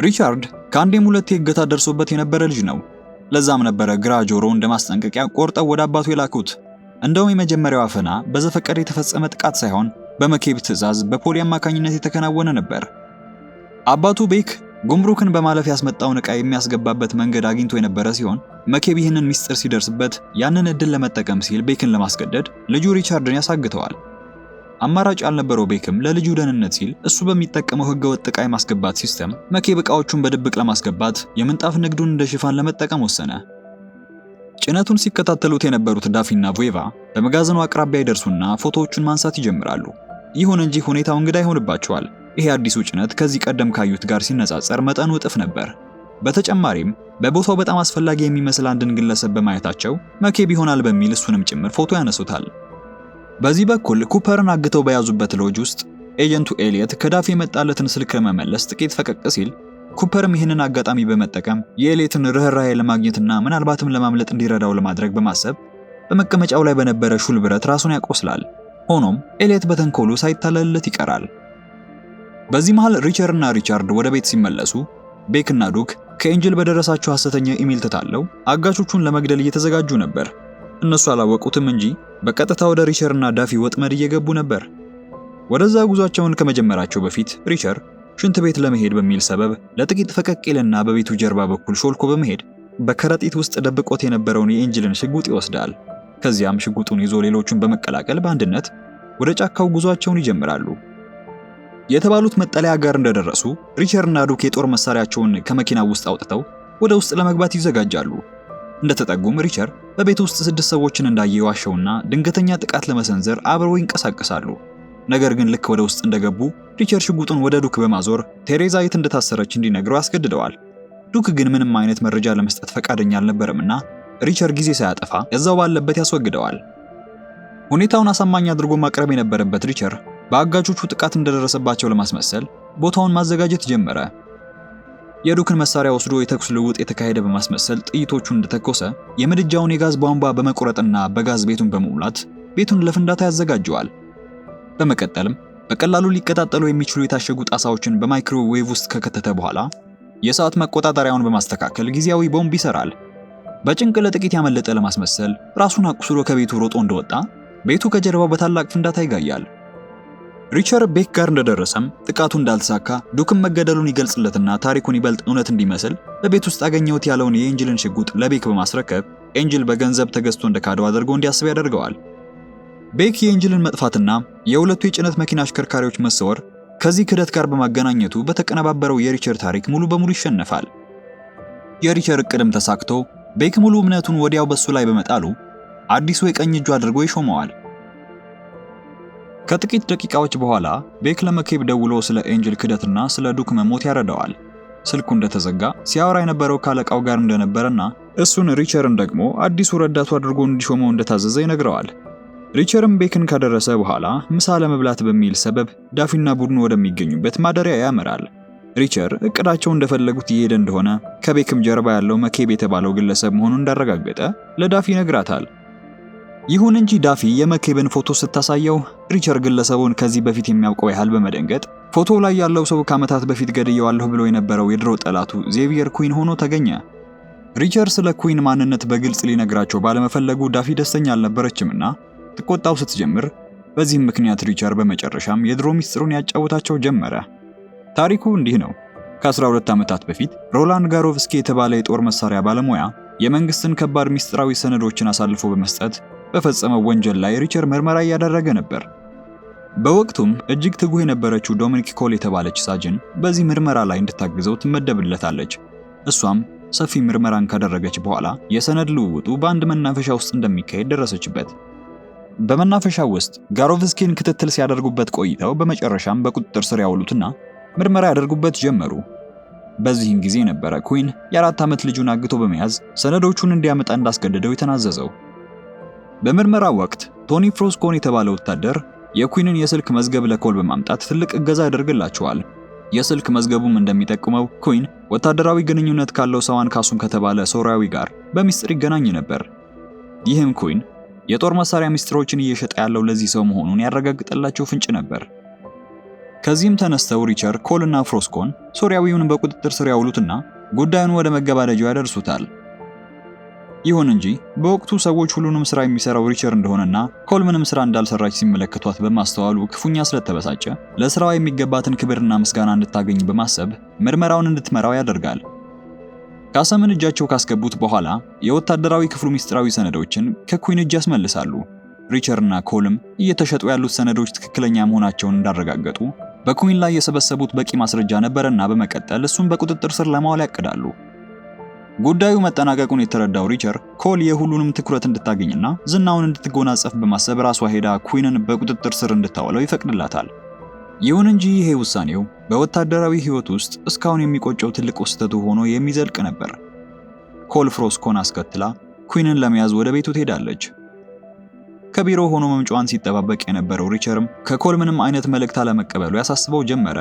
ሪቻርድ ከአንዴም ሁለቴ እገታ ደርሶበት የነበረ ልጅ ነው። ለዛም ነበረ ግራ ጆሮ እንደማስጠንቀቂያ ቆርጠው ወደ አባቱ የላኩት። እንደውም የመጀመሪያው አፈና በዘፈቀደ የተፈጸመ ጥቃት ሳይሆን በመኬብ ትዕዛዝ በፖሊ አማካኝነት የተከናወነ ነበር። አባቱ ቤክ ጉምሩክን በማለፍ ያስመጣውን ዕቃ የሚያስገባበት መንገድ አግኝቶ የነበረ ሲሆን መኬብ ይህንን ሚስጥር ሲደርስበት ያንን እድል ለመጠቀም ሲል ቤክን ለማስገደድ ልጁ ሪቻርድን ያሳግተዋል። አማራጭ ያልነበረው ቤክም ለልጁ ደህንነት ሲል እሱ በሚጠቀመው ህገወጥ ዕቃ የማስገባት ሲስተም መኬብ ዕቃዎቹን በድብቅ ለማስገባት የምንጣፍ ንግዱን እንደ ሽፋን ለመጠቀም ወሰነ። ጭነቱን ሲከታተሉት የነበሩት ዳፊና ቮይቫ በመጋዘኑ አቅራቢያ ይደርሱና ፎቶዎቹን ማንሳት ይጀምራሉ። ይሁን እንጂ ሁኔታው እንግዳ ይሆንባቸዋል። ይሄ አዲሱ ጭነት ከዚህ ቀደም ካዩት ጋር ሲነጻጸር መጠኑ እጥፍ ነበር። በተጨማሪም በቦታው በጣም አስፈላጊ የሚመስል አንድን ግለሰብ በማየታቸው መኬብ ይሆናል በሚል እሱንም ጭምር ፎቶ ያነሱታል። በዚህ በኩል ኩፐርን አግተው በያዙበት ሎጅ ውስጥ ኤጀንቱ ኤሊየት ከዳፊ የመጣለትን ስልክ ለመመለስ ጥቂት ፈቀቅ ሲል ኩፐርም ይህንን አጋጣሚ በመጠቀም የኤሊየትን ርህራሄ ለማግኘትና ምናልባትም ለማምለጥ እንዲረዳው ለማድረግ በማሰብ በመቀመጫው ላይ በነበረ ሹል ብረት ራሱን ያቆስላል። ሆኖም ኤሊየት በተንኮሉ ሳይታለልለት ይቀራል። በዚህ መሃል ሪቸርና ሪቻርድ ወደ ቤት ሲመለሱ ቤክና ዱክ ከኤንጅል በደረሳቸው ሐሰተኛ ኢሜል ተታለው አጋቾቹን ለመግደል እየተዘጋጁ ነበር። እነሱ አላወቁትም እንጂ በቀጥታ ወደ ሪቸርና ዳፊ ወጥመድ እየገቡ ነበር። ወደዛ ጉዟቸውን ከመጀመራቸው በፊት ሪቸር ሽንት ቤት ለመሄድ በሚል ሰበብ ለጥቂት ፈቀቅ ይልና በቤቱ ጀርባ በኩል ሾልኮ በመሄድ በከረጢት ውስጥ ደብቆት የነበረውን የኤንጅልን ሽጉጥ ይወስዳል። ከዚያም ሽጉጡን ይዞ ሌሎቹን በመቀላቀል በአንድነት ወደ ጫካው ጉዟቸውን ይጀምራሉ። የተባሉት መጠለያ ጋር እንደደረሱ ሪቸርና ዱክ የጦር መሳሪያቸውን ከመኪናው ውስጥ አውጥተው ወደ ውስጥ ለመግባት ይዘጋጃሉ። እንደተጠጉም ሪቸር በቤት ውስጥ 6 ሰዎችን እንዳየ ዋሸውና ድንገተኛ ጥቃት ለመሰንዘር አብረው ይንቀሳቀሳሉ። ነገር ግን ልክ ወደ ውስጥ እንደገቡ ሪቸር ሽጉጡን ወደ ዱክ በማዞር ቴሬዛ የት እንደታሰረች እንዲነግረው ያስገድደዋል። ዱክ ግን ምንም አይነት መረጃ ለመስጠት ፈቃደኛ አልነበረምና ሪቸር ጊዜ ሳያጠፋ እዛው ባለበት ያስወግደዋል። ሁኔታውን አሳማኝ አድርጎ ማቅረብ የነበረበት ሪቸር በአጋቾቹ ጥቃት እንደደረሰባቸው ለማስመሰል ቦታውን ማዘጋጀት ጀመረ። የዱክን መሳሪያ ወስዶ የተኩስ ልውውጥ የተካሄደ በማስመሰል ጥይቶቹን እንደተኮሰ የምድጃውን የጋዝ ቧንቧ በመቆረጥና በጋዝ ቤቱን በመሙላት ቤቱን ለፍንዳታ ያዘጋጀዋል። በመቀጠልም በቀላሉ ሊቀጣጠሉ የሚችሉ የታሸጉ ጣሳዎችን በማይክሮዌቭ ውስጥ ከከተተ በኋላ የሰዓት መቆጣጠሪያውን በማስተካከል ጊዜያዊ ቦምብ ይሰራል። በጭንቅ ለጥቂት ያመለጠ ለማስመሰል ራሱን አቁስሎ ከቤቱ ሮጦ እንደወጣ ቤቱ ከጀርባው በታላቅ ፍንዳታ ይጋያል። ሪቸር ቤክ ጋር እንደደረሰም ጥቃቱ እንዳልተሳካ ዱክም መገደሉን ይገልጽለትና ታሪኩን ይበልጥ እውነት እንዲመስል በቤት ውስጥ አገኘሁት ያለውን የኤንጅልን ሽጉጥ ለቤክ በማስረከብ ኤንጅል በገንዘብ ተገዝቶ እንደካደው አድርጎ እንዲያስብ ያደርገዋል። ቤክ የኤንጅልን መጥፋትና የሁለቱ የጭነት መኪና አሽከርካሪዎች መሰወር ከዚህ ክደት ጋር በማገናኘቱ በተቀነባበረው የሪቸር ታሪክ ሙሉ በሙሉ ይሸነፋል። የሪቸር እቅድም ተሳክቶ ቤክ ሙሉ እምነቱን ወዲያው በሱ ላይ በመጣሉ አዲሱ የቀኝ እጁ አድርጎ ይሾመዋል። ከጥቂት ደቂቃዎች በኋላ ቤክ ለመኬብ ደውሎ ስለ ኤንጅል ክደትና ስለ ዱክ መሞት ያረዳዋል። ስልኩ እንደተዘጋ ሲያወራ የነበረው ካለቃው ጋር እንደነበረና እሱን ሪቸርን ደግሞ አዲሱ ረዳቱ አድርጎ እንዲሾመው እንደታዘዘ ይነግረዋል። ሪቸርም ቤክን ካደረሰ በኋላ ምሳ ለመብላት በሚል ሰበብ ዳፊና ቡድኑ ወደሚገኙበት ማደሪያ ያመራል። ሪቸር እቅዳቸው እንደፈለጉት እየሄደ እንደሆነ ከቤክም ጀርባ ያለው መኬብ የተባለው ግለሰብ መሆኑን እንዳረጋገጠ ለዳፊ ይነግራታል። ይሁን እንጂ ዳፊ የመኬብን ፎቶ ስታሳየው ሪቸር ግለሰቡን ከዚህ በፊት የሚያውቀው ያህል በመደንገጥ ፎቶው ላይ ያለው ሰው ከዓመታት በፊት ገድየዋለሁ ብሎ የነበረው የድሮ ጠላቱ ዜቪየር ኩዊን ሆኖ ተገኘ። ሪቸር ስለ ኩዊን ማንነት በግልጽ ሊነግራቸው ባለመፈለጉ ዳፊ ደስተኛ አልነበረችምና ትቆጣው ስትጀምር፣ በዚህም ምክንያት ሪቸር በመጨረሻም የድሮ ሚስጥሩን ያጫውታቸው ጀመረ። ታሪኩ እንዲህ ነው። ከ12 ዓመታት በፊት ሮላንድ ጋሮቭስኪ የተባለ የጦር መሳሪያ ባለሙያ የመንግስትን ከባድ ሚስጥራዊ ሰነዶችን አሳልፎ በመስጠት በፈጸመው ወንጀል ላይ ሪቸር ምርመራ እያደረገ ነበር። በወቅቱም እጅግ ትጉህ የነበረችው ዶሚኒክ ኮል የተባለች ሳጅን በዚህ ምርመራ ላይ እንድታግዘው ትመደብለታለች። እሷም ሰፊ ምርመራን ካደረገች በኋላ የሰነድ ልውውጡ በአንድ መናፈሻ ውስጥ እንደሚካሄድ ደረሰችበት። በመናፈሻው ውስጥ ጋሮቭስኪን ክትትል ሲያደርጉበት ቆይተው በመጨረሻም በቁጥጥር ስር ያውሉትና ምርመራ ያደርጉበት ጀመሩ። በዚህም ጊዜ ነበረ ኩዊን የ4 ዓመት ልጁን አግቶ በመያዝ ሰነዶቹን እንዲያመጣ እንዳስገደደው የተናዘዘው። በምርመራው ወቅት ቶኒ ፍሮስኮን የተባለ ወታደር የኩዊንን የስልክ መዝገብ ለኮል በማምጣት ትልቅ እገዛ ያደርግላቸዋል። የስልክ መዝገቡም እንደሚጠቁመው ኩዊን ወታደራዊ ግንኙነት ካለው ሰዋን ካሱን ከተባለ ሶሪያዊ ጋር በሚስጥር ይገናኝ ነበር። ይህም ኩዊን የጦር መሳሪያ ሚስጥሮችን እየሸጠ ያለው ለዚህ ሰው መሆኑን ያረጋግጠላቸው ፍንጭ ነበር። ከዚህም ተነስተው ሪቸር፣ ኮል እና ፍሮስኮን ሶሪያዊውን በቁጥጥር ስር ያውሉትና ጉዳዩን ወደ መገባደጃው ያደርሱታል። ይሁን እንጂ በወቅቱ ሰዎች ሁሉንም ስራ የሚሰራው ሪቸር እንደሆነና ኮል ምንም ስራ እንዳልሰራች ሲመለከቷት በማስተዋሉ ክፉኛ ስለተበሳጨ ለስራዋ የሚገባትን ክብርና ምስጋና እንድታገኝ በማሰብ ምርመራውን እንድትመራው ያደርጋል። ካሰምን እጃቸው ካስገቡት በኋላ የወታደራዊ ክፍሉ ሚስጥራዊ ሰነዶችን ከኩዊን እጅ ያስመልሳሉ። ሪቸርና ኮልም እየተሸጡ ያሉት ሰነዶች ትክክለኛ መሆናቸውን እንዳረጋገጡ በኩዊን ላይ የሰበሰቡት በቂ ማስረጃ ነበርና በመቀጠል እሱን በቁጥጥር ስር ለማዋል ያቅዳሉ። ጉዳዩ መጠናቀቁን የተረዳው ሪቸር ኮል የሁሉንም ትኩረት እንድታገኝና ዝናውን እንድትጎናጸፍ በማሰብ ራሷ ሄዳ ኩዊንን በቁጥጥር ስር እንድታወለው ይፈቅድላታል። ይሁን እንጂ ይሄ ውሳኔው በወታደራዊ ሕይወት ውስጥ እስካሁን የሚቆጨው ትልቅ ስህተቱ ሆኖ የሚዘልቅ ነበር። ኮል ፍሮስኮን አስከትላ ኩዊንን ለመያዝ ወደ ቤቱ ትሄዳለች። ከቢሮ ሆኖ መምጫዋን ሲጠባበቅ የነበረው ሪቸርም ከኮል ምንም አይነት መልእክት አለመቀበሉ ያሳስበው ጀመረ።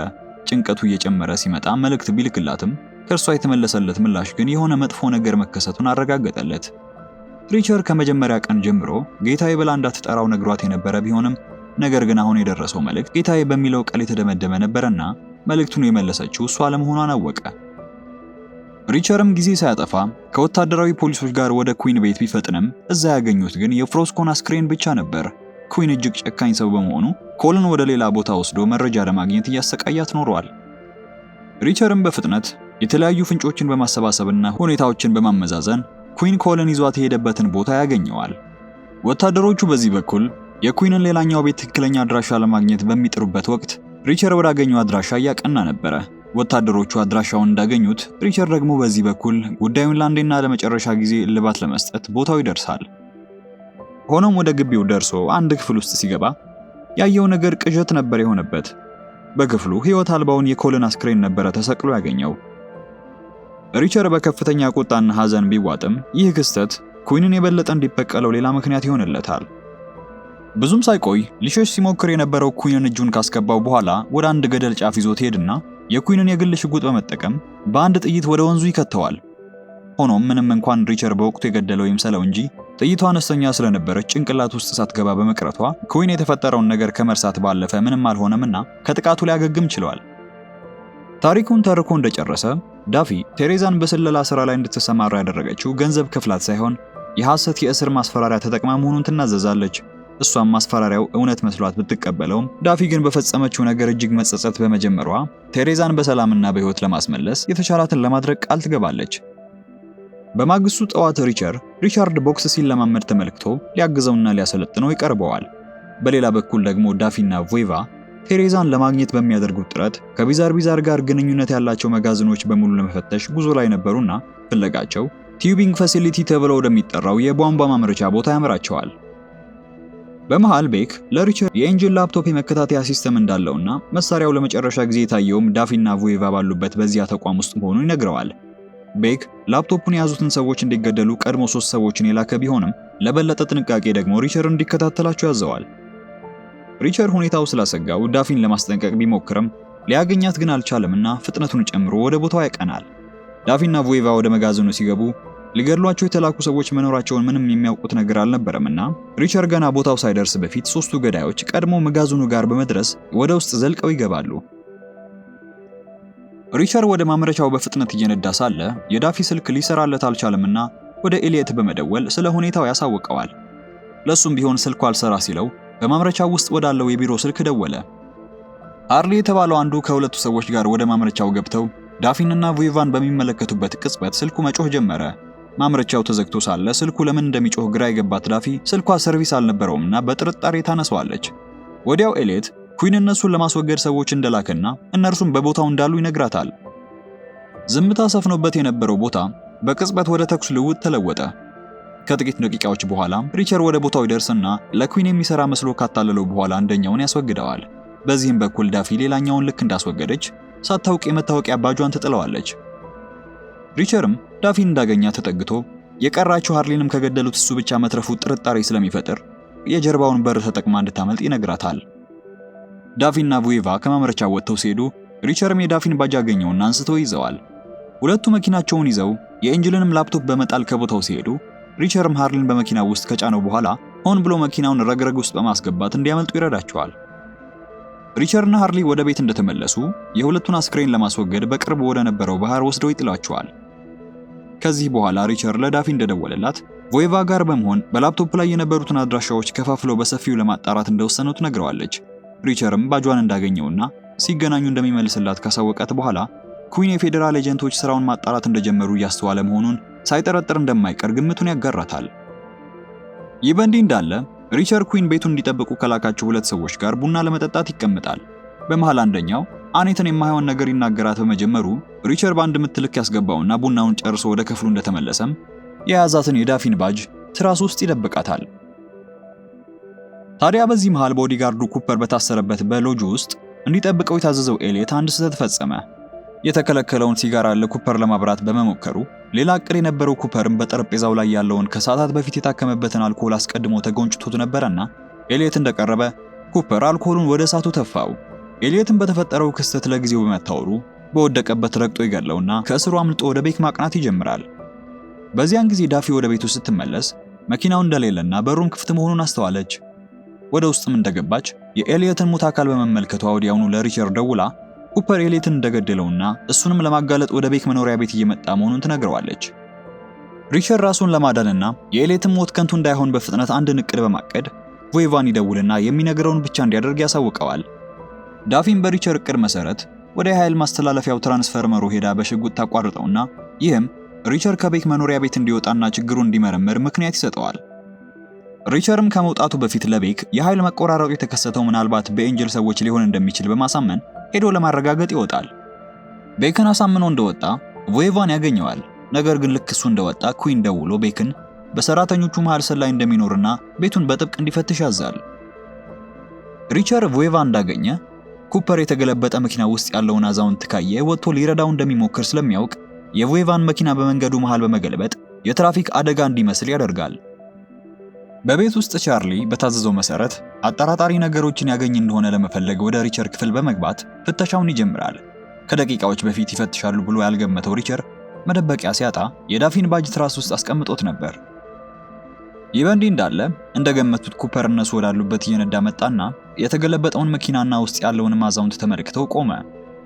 ጭንቀቱ እየጨመረ ሲመጣ መልእክት ቢልክላትም ከእርሷ የተመለሰለት ምላሽ ግን የሆነ መጥፎ ነገር መከሰቱን አረጋገጠለት። ሪቸር ከመጀመሪያ ቀን ጀምሮ ጌታዬ ብላ እንዳትጠራው ነግሯት የነበረ ቢሆንም ነገር ግን አሁን የደረሰው መልእክት ጌታዬ በሚለው ቃል የተደመደመ ነበርና መልእክቱን የመለሰችው እሷ አለመሆኗን አወቀ። ሪቸርም ጊዜ ሳያጠፋ ከወታደራዊ ፖሊሶች ጋር ወደ ኩዊን ቤት ቢፈጥንም እዛ ያገኙት ግን የፍሮስኮን አስክሬን ብቻ ነበር። ኩዊን እጅግ ጨካኝ ሰው በመሆኑ ኮልን ወደ ሌላ ቦታ ወስዶ መረጃ ለማግኘት እያሰቃያት ኖሯል። ሪቸርም በፍጥነት የተለያዩ ፍንጮችን በማሰባሰብና ሁኔታዎችን በማመዛዘን ኩዊን ኮልን ይዟት የሄደበትን ቦታ ያገኘዋል። ወታደሮቹ በዚህ በኩል የኩዊንን ሌላኛው ቤት ትክክለኛ አድራሻ ለማግኘት በሚጥሩበት ወቅት ሪቸር ወዳገኘው አድራሻ እያቀና ነበረ። ወታደሮቹ አድራሻውን እንዳገኙት ሪቸር ደግሞ በዚህ በኩል ጉዳዩን ለአንዴና ለመጨረሻ ጊዜ እልባት ለመስጠት ቦታው ይደርሳል። ሆኖም ወደ ግቢው ደርሶ አንድ ክፍል ውስጥ ሲገባ ያየው ነገር ቅዠት ነበር የሆነበት። በክፍሉ ሕይወት አልባውን የኮልን አስክሬን ነበረ ተሰቅሎ ያገኘው። ሪቸር በከፍተኛ ቁጣና ሐዘን ቢዋጥም ይህ ክስተት ኩዊንን የበለጠ እንዲበቀለው ሌላ ምክንያት ይሆንለታል። ብዙም ሳይቆይ ሊሸሽ ሲሞክር የነበረው ኩዊንን እጁን ካስገባው በኋላ ወደ አንድ ገደል ጫፍ ይዞት ሄድና የኩዊንን የግል ሽጉጥ በመጠቀም በአንድ ጥይት ወደ ወንዙ ይከተዋል። ሆኖም ምንም እንኳን ሪቸር በወቅቱ የገደለው ይምሰለው እንጂ ጥይቷ አነስተኛ ስለነበረች ጭንቅላት ውስጥ ሳትገባ በመቅረቷ ኩዊን የተፈጠረውን ነገር ከመርሳት ባለፈ ምንም አልሆነምና ከጥቃቱ ሊያገግም ችሏል። ታሪኩን ተርኮ እንደጨረሰ ዳፊ ቴሬዛን በስለላ ስራ ላይ እንድትሰማራ ያደረገችው ገንዘብ ከፍላት ሳይሆን የሐሰት የእስር ማስፈራሪያ ተጠቅማ መሆኑን ትናዘዛለች። እሷም ማስፈራሪያው እውነት መስሏት ብትቀበለውም ዳፊ ግን በፈጸመችው ነገር እጅግ መጸጸት በመጀመሯ ቴሬዛን በሰላምና በሕይወት ለማስመለስ የተቻላትን ለማድረግ ቃል ትገባለች። በማግስቱ ጠዋት ሪቻርድ ቦክስ ሲለማመድ ተመልክቶ ሊያግዘውና ሊያሰለጥነው ይቀርበዋል። በሌላ በኩል ደግሞ ዳፊና ቮይቫ ቴሬዛን ለማግኘት በሚያደርጉት ጥረት ከቢዛር ጋር ግንኙነት ያላቸው መጋዘኖች በሙሉ ለመፈተሽ ጉዞ ላይ ነበሩና ፍለጋቸው ቲዩቢንግ ፋሲሊቲ ተብሎ ወደሚጠራው የቧንቧ ማምረቻ ቦታ ያመራቸዋል። በመሃል ቤክ ለሪቸር የኢንጂን ላፕቶፕ የመከታተያ ሲስተም እንዳለውና መሳሪያው ለመጨረሻ ጊዜ የታየውም ዳፊና ቮይቫ ባሉበት በዚያ ተቋም ውስጥ መሆኑን ይነግረዋል። ቤክ ላፕቶፑን የያዙትን ሰዎች እንዲገደሉ ቀድሞ 3 ሰዎችን የላከ ቢሆንም ለበለጠ ጥንቃቄ ደግሞ ሪቸር እንዲከታተላቸው ያዘዋል። ሪቸር ሁኔታው ስላሰጋው ዳፊን ለማስጠንቀቅ ቢሞክርም ሊያገኛት ግን አልቻለምና ፍጥነቱን ጨምሮ ወደ ቦታው ያቀናል። ዳፊና ቮይቫ ወደ መጋዘኑ ሲገቡ ሊገድሏቸው የተላኩ ሰዎች መኖራቸውን ምንም የሚያውቁት ነገር አልነበረምና ሪቸር ገና ቦታው ሳይደርስ በፊት 3ቱ ገዳዮች ቀድሞ መጋዘኑ ጋር በመድረስ ወደ ውስጥ ዘልቀው ይገባሉ። ሪቸር ወደ ማምረቻው በፍጥነት እየነዳ ሳለ የዳፊ ስልክ ሊሰራለት አልቻለምና ወደ ኤሊየት በመደወል ስለ ሁኔታው ያሳውቀዋል። ለሱም ቢሆን ስልኩ አልሰራ ሲለው በማምረቻው ውስጥ ወዳለው የቢሮ ስልክ ደወለ። አርሊ የተባለው አንዱ ከሁለቱ ሰዎች ጋር ወደ ማምረቻው ገብተው ዳፊንና ቮይቫን በሚመለከቱበት ቅጽበት ስልኩ መጮህ ጀመረ። ማምረቻው ተዘግቶ ሳለ ስልኩ ለምን እንደሚጮህ ግራ የገባት ዳፊ ስልኳ ሰርቪስ አልነበረውምና በጥርጣሬ ታነሳዋለች። ወዲያው ኤሊየት ኩዊን እነሱን ለማስወገድ ሰዎች እንደላከና እነርሱም በቦታው እንዳሉ ይነግራታል። ዝምታ ሰፍኖበት የነበረው ቦታ በቅጽበት ወደ ተኩስ ልውውጥ ተለወጠ። ከጥቂት ደቂቃዎች በኋላም ሪቸር ወደ ቦታው ይደርስና ለኩዊን የሚሰራ መስሎ ካታለለው በኋላ አንደኛውን ያስወግደዋል። በዚህም በኩል ዳፊ ሌላኛውን ልክ እንዳስወገደች ሳታውቅ የመታወቂያ ባጇን ትጥለዋለች። ሪቸርም ዳፊን እንዳገኛ ተጠግቶ የቀራችው ሃርሊንም ከገደሉት እሱ ብቻ መትረፉ ጥርጣሬ ስለሚፈጥር የጀርባውን በር ተጠቅማ እንድታመልጥ ይነግራታል። ዳፊና ቮይቫ ከማምረቻ ወጥተው ሲሄዱ ሪቸርም የዳፊን ባጅ አገኘውና አንስቶ ይዘዋል። ሁለቱ መኪናቸውን ይዘው የኤንጅልንም ላፕቶፕ በመጣል ከቦታው ሲሄዱ ሪቸርም ሃርሊን በመኪናው ውስጥ ከጫነው በኋላ ሆን ብሎ መኪናውን ረግረግ ውስጥ በማስገባት እንዲያመልጡ ይረዳቸዋል። ሪቸርና ሃርሊ ወደ ቤት እንደተመለሱ የሁለቱን አስክሬን ለማስወገድ በቅርብ ወደ ነበረው ባህር ወስደው ይጥላቸዋል። ከዚህ በኋላ ሪቸር ለዳፊ እንደደወለላት ቮይቫ ጋር በመሆን በላፕቶፕ ላይ የነበሩትን አድራሻዎች ከፋፍለው በሰፊው ለማጣራት እንደወሰኑ ትነግረዋለች። ሪቸርም ባጇን እንዳገኘውና ሲገናኙ እንደሚመልስላት ካሳወቃት በኋላ ኩዊን የፌዴራል ኤጀንቶች ስራውን ማጣራት እንደጀመሩ እያስተዋለ መሆኑን ሳይጠረጥር እንደማይቀር ግምቱን ያጋራታል። ይህ በእንዲህ እንዳለ ሪቸር ኩዊን ቤቱን እንዲጠብቁ ከላካቸው ሁለት ሰዎች ጋር ቡና ለመጠጣት ይቀመጣል። በመሃል አንደኛው አኔትን የማይሆን ነገር ይናገራት በመጀመሩ ሪቸር በአንድ ምትልክ ያስገባውና ቡናውን ጨርሶ ወደ ክፍሉ እንደተመለሰም የያዛትን የዳፊን ባጅ ትራስ ውስጥ ይደብቃታል። ታዲያ በዚህ መሃል ቦዲጋርዱ ኩፐር በታሰረበት በሎጁ ውስጥ እንዲጠብቀው የታዘዘው ኤሊየት አንድ ስህተት ፈጸመ። የተከለከለውን ሲጋራ ለኩፐር ለማብራት በመሞከሩ ሌላ እቅድ የነበረው ኩፐርም በጠረጴዛው ላይ ያለውን ከሰዓታት በፊት የታከመበትን አልኮል አስቀድሞ ተጎንጭቶት ነበርና ኤሊየት እንደቀረበ ኩፐር አልኮሉን ወደ እሳቱ ተፋው። ኤሊየትን በተፈጠረው ክስተት ለጊዜው በመታወሩ በወደቀበት ረግጦ ይገለውና ከእስሩ አምልጦ ወደ ቤክ ማቅናት ይጀምራል። በዚያን ጊዜ ዳፊ ወደ ቤቱ ስትመለስ መኪናው እንደሌለና በሩም ክፍት መሆኑን አስተዋለች። ወደ ውስጥም እንደገባች የኤሊየትን ሙት አካል በመመልከቷ ወዲያውኑ ለሪቸር ደውላ ኩፐር ኤሊየትን እንደገደለውና እሱንም ለማጋለጥ ወደ ቤክ መኖሪያ ቤት እየመጣ መሆኑን ትነግረዋለች። ሪቸር ራሱን ለማዳንና የኤሊየትን ሞት ከንቱ እንዳይሆን በፍጥነት አንድ እቅድ በማቀድ ቮይቫን ይደውልና የሚነግረውን ብቻ እንዲያደርግ ያሳውቀዋል። ዳፊን በሪቸር እቅድ መሰረት ወደ የኃይል ማስተላለፊያው ትራንስፈርመሩ ሄዳ በሽጉጥ ታቋርጠውና ይህም ሪቸር ከቤክ መኖሪያ ቤት እንዲወጣና ችግሩን እንዲመረምር ምክንያት ይሰጠዋል። ሪቸርም ከመውጣቱ በፊት ለቤክ የኃይል መቆራረጡ የተከሰተው ምናልባት በኤንጅል ሰዎች ሊሆን እንደሚችል በማሳመን ሄዶ ለማረጋገጥ ይወጣል። ቤክን አሳምኖ እንደወጣ ቮይቫን ያገኘዋል። ነገር ግን ልክ እሱ እንደወጣ ኩዊን ደውሎ ቤክን በሰራተኞቹ መሃል ሰላይ እንደሚኖርና ቤቱን በጥብቅ እንዲፈትሽ ያዛል። ሪቸር ቮይቫ እንዳገኘ ኩፐር የተገለበጠ መኪና ውስጥ ያለውን አዛውንት ካየ ወጥቶ ሊረዳው እንደሚሞክር ስለሚያውቅ የቮይቫን መኪና በመንገዱ መሃል በመገልበጥ የትራፊክ አደጋ እንዲመስል ያደርጋል። በቤት ውስጥ ቻርሊ በታዘዘው መሰረት አጠራጣሪ ነገሮችን ያገኝ እንደሆነ ለመፈለግ ወደ ሪቸር ክፍል በመግባት ፍተሻውን ይጀምራል። ከደቂቃዎች በፊት ይፈትሻሉ ብሎ ያልገመተው ሪቸር መደበቂያ ሲያጣ የዳፊን ባጅ ትራስ ውስጥ አስቀምጦት ነበር። ይህ በእንዲህ እንዳለ እንደገመቱት ኩፐር እነሱ ወዳሉበት እየነዳ መጣና የተገለበጠውን መኪናና ውስጥ ያለውን አዛውንት ተመልክተው ቆመ።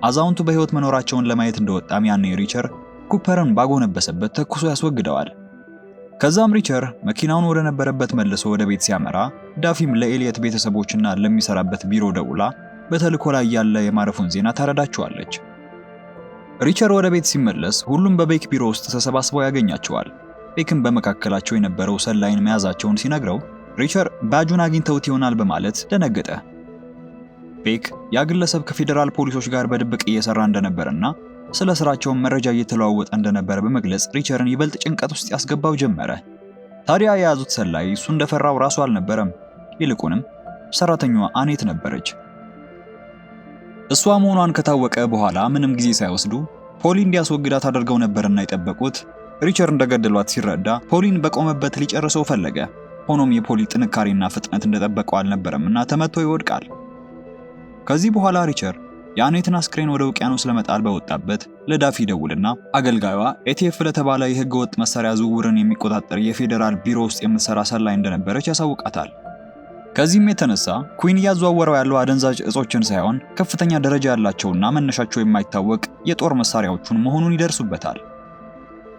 አዛውንቱ በህይወት መኖራቸውን ለማየት እንደወጣም ያኔ ሪቸር ኩፐርን ባጎነበሰበት ተኩሶ ያስወግደዋል። ከዛም ሪቸር መኪናውን ወደ ነበረበት መልሶ ወደ ቤት ሲያመራ ዳፊም ለኤሊየት ቤተሰቦችና ለሚሰራበት ቢሮ ደውላ በተልኮ ላይ ያለ የማረፉን ዜና ታረዳቸዋለች። ሪቸር ወደ ቤት ሲመለስ ሁሉም በቤክ ቢሮ ውስጥ ተሰባስበው ያገኛቸዋል። ቤክም በመካከላቸው የነበረው ሰላይን መያዛቸውን ሲነግረው ሪቸር ባጁን አግኝተውት ይሆናል በማለት ደነገጠ። ቤክ ያ ግለሰብ ከፌዴራል ፖሊሶች ጋር በድብቅ እየሰራ እንደነበርና ስለ ስራቸው መረጃ እየተለዋወጠ እንደነበር በመግለጽ ሪቸርን ይበልጥ ጭንቀት ውስጥ ያስገባው ጀመረ። ታዲያ የያዙት ሰላይ እሱ እንደፈራው ራሱ አልነበረም። ይልቁንም ሰራተኛዋ አኔት ነበረች። እሷ መሆኗን ከታወቀ በኋላ ምንም ጊዜ ሳይወስዱ ፖሊ እንዲያስወግዳት አድርገው ነበርና የጠበቁት ሪቸር እንደገደሏት ሲረዳ ፖሊን በቆመበት ሊጨርሰው ፈለገ። ሆኖም የፖሊ ጥንካሬና ፍጥነት እንደጠበቀው አልነበረምና ተመቶ ይወድቃል። ከዚህ በኋላ ሪቸር የአኔትን አስክሬን ወደ ውቅያኖስ ለመጣል በወጣበት ለዳፊ ደውልና አገልጋዩዋ ኤቲኤፍ ለተባለ የህገ ወጥ መሳሪያ ዝውውርን የሚቆጣጠር የፌዴራል ቢሮ ውስጥ የምትሰራ ሰላይ እንደነበረች ያሳውቃታል። ከዚህም የተነሳ ኩዊን እያዘዋወረው ያለው አደንዛዥ እጾችን ሳይሆን ከፍተኛ ደረጃ ያላቸውና መነሻቸው የማይታወቅ የጦር መሳሪያዎቹን መሆኑን ይደርሱበታል።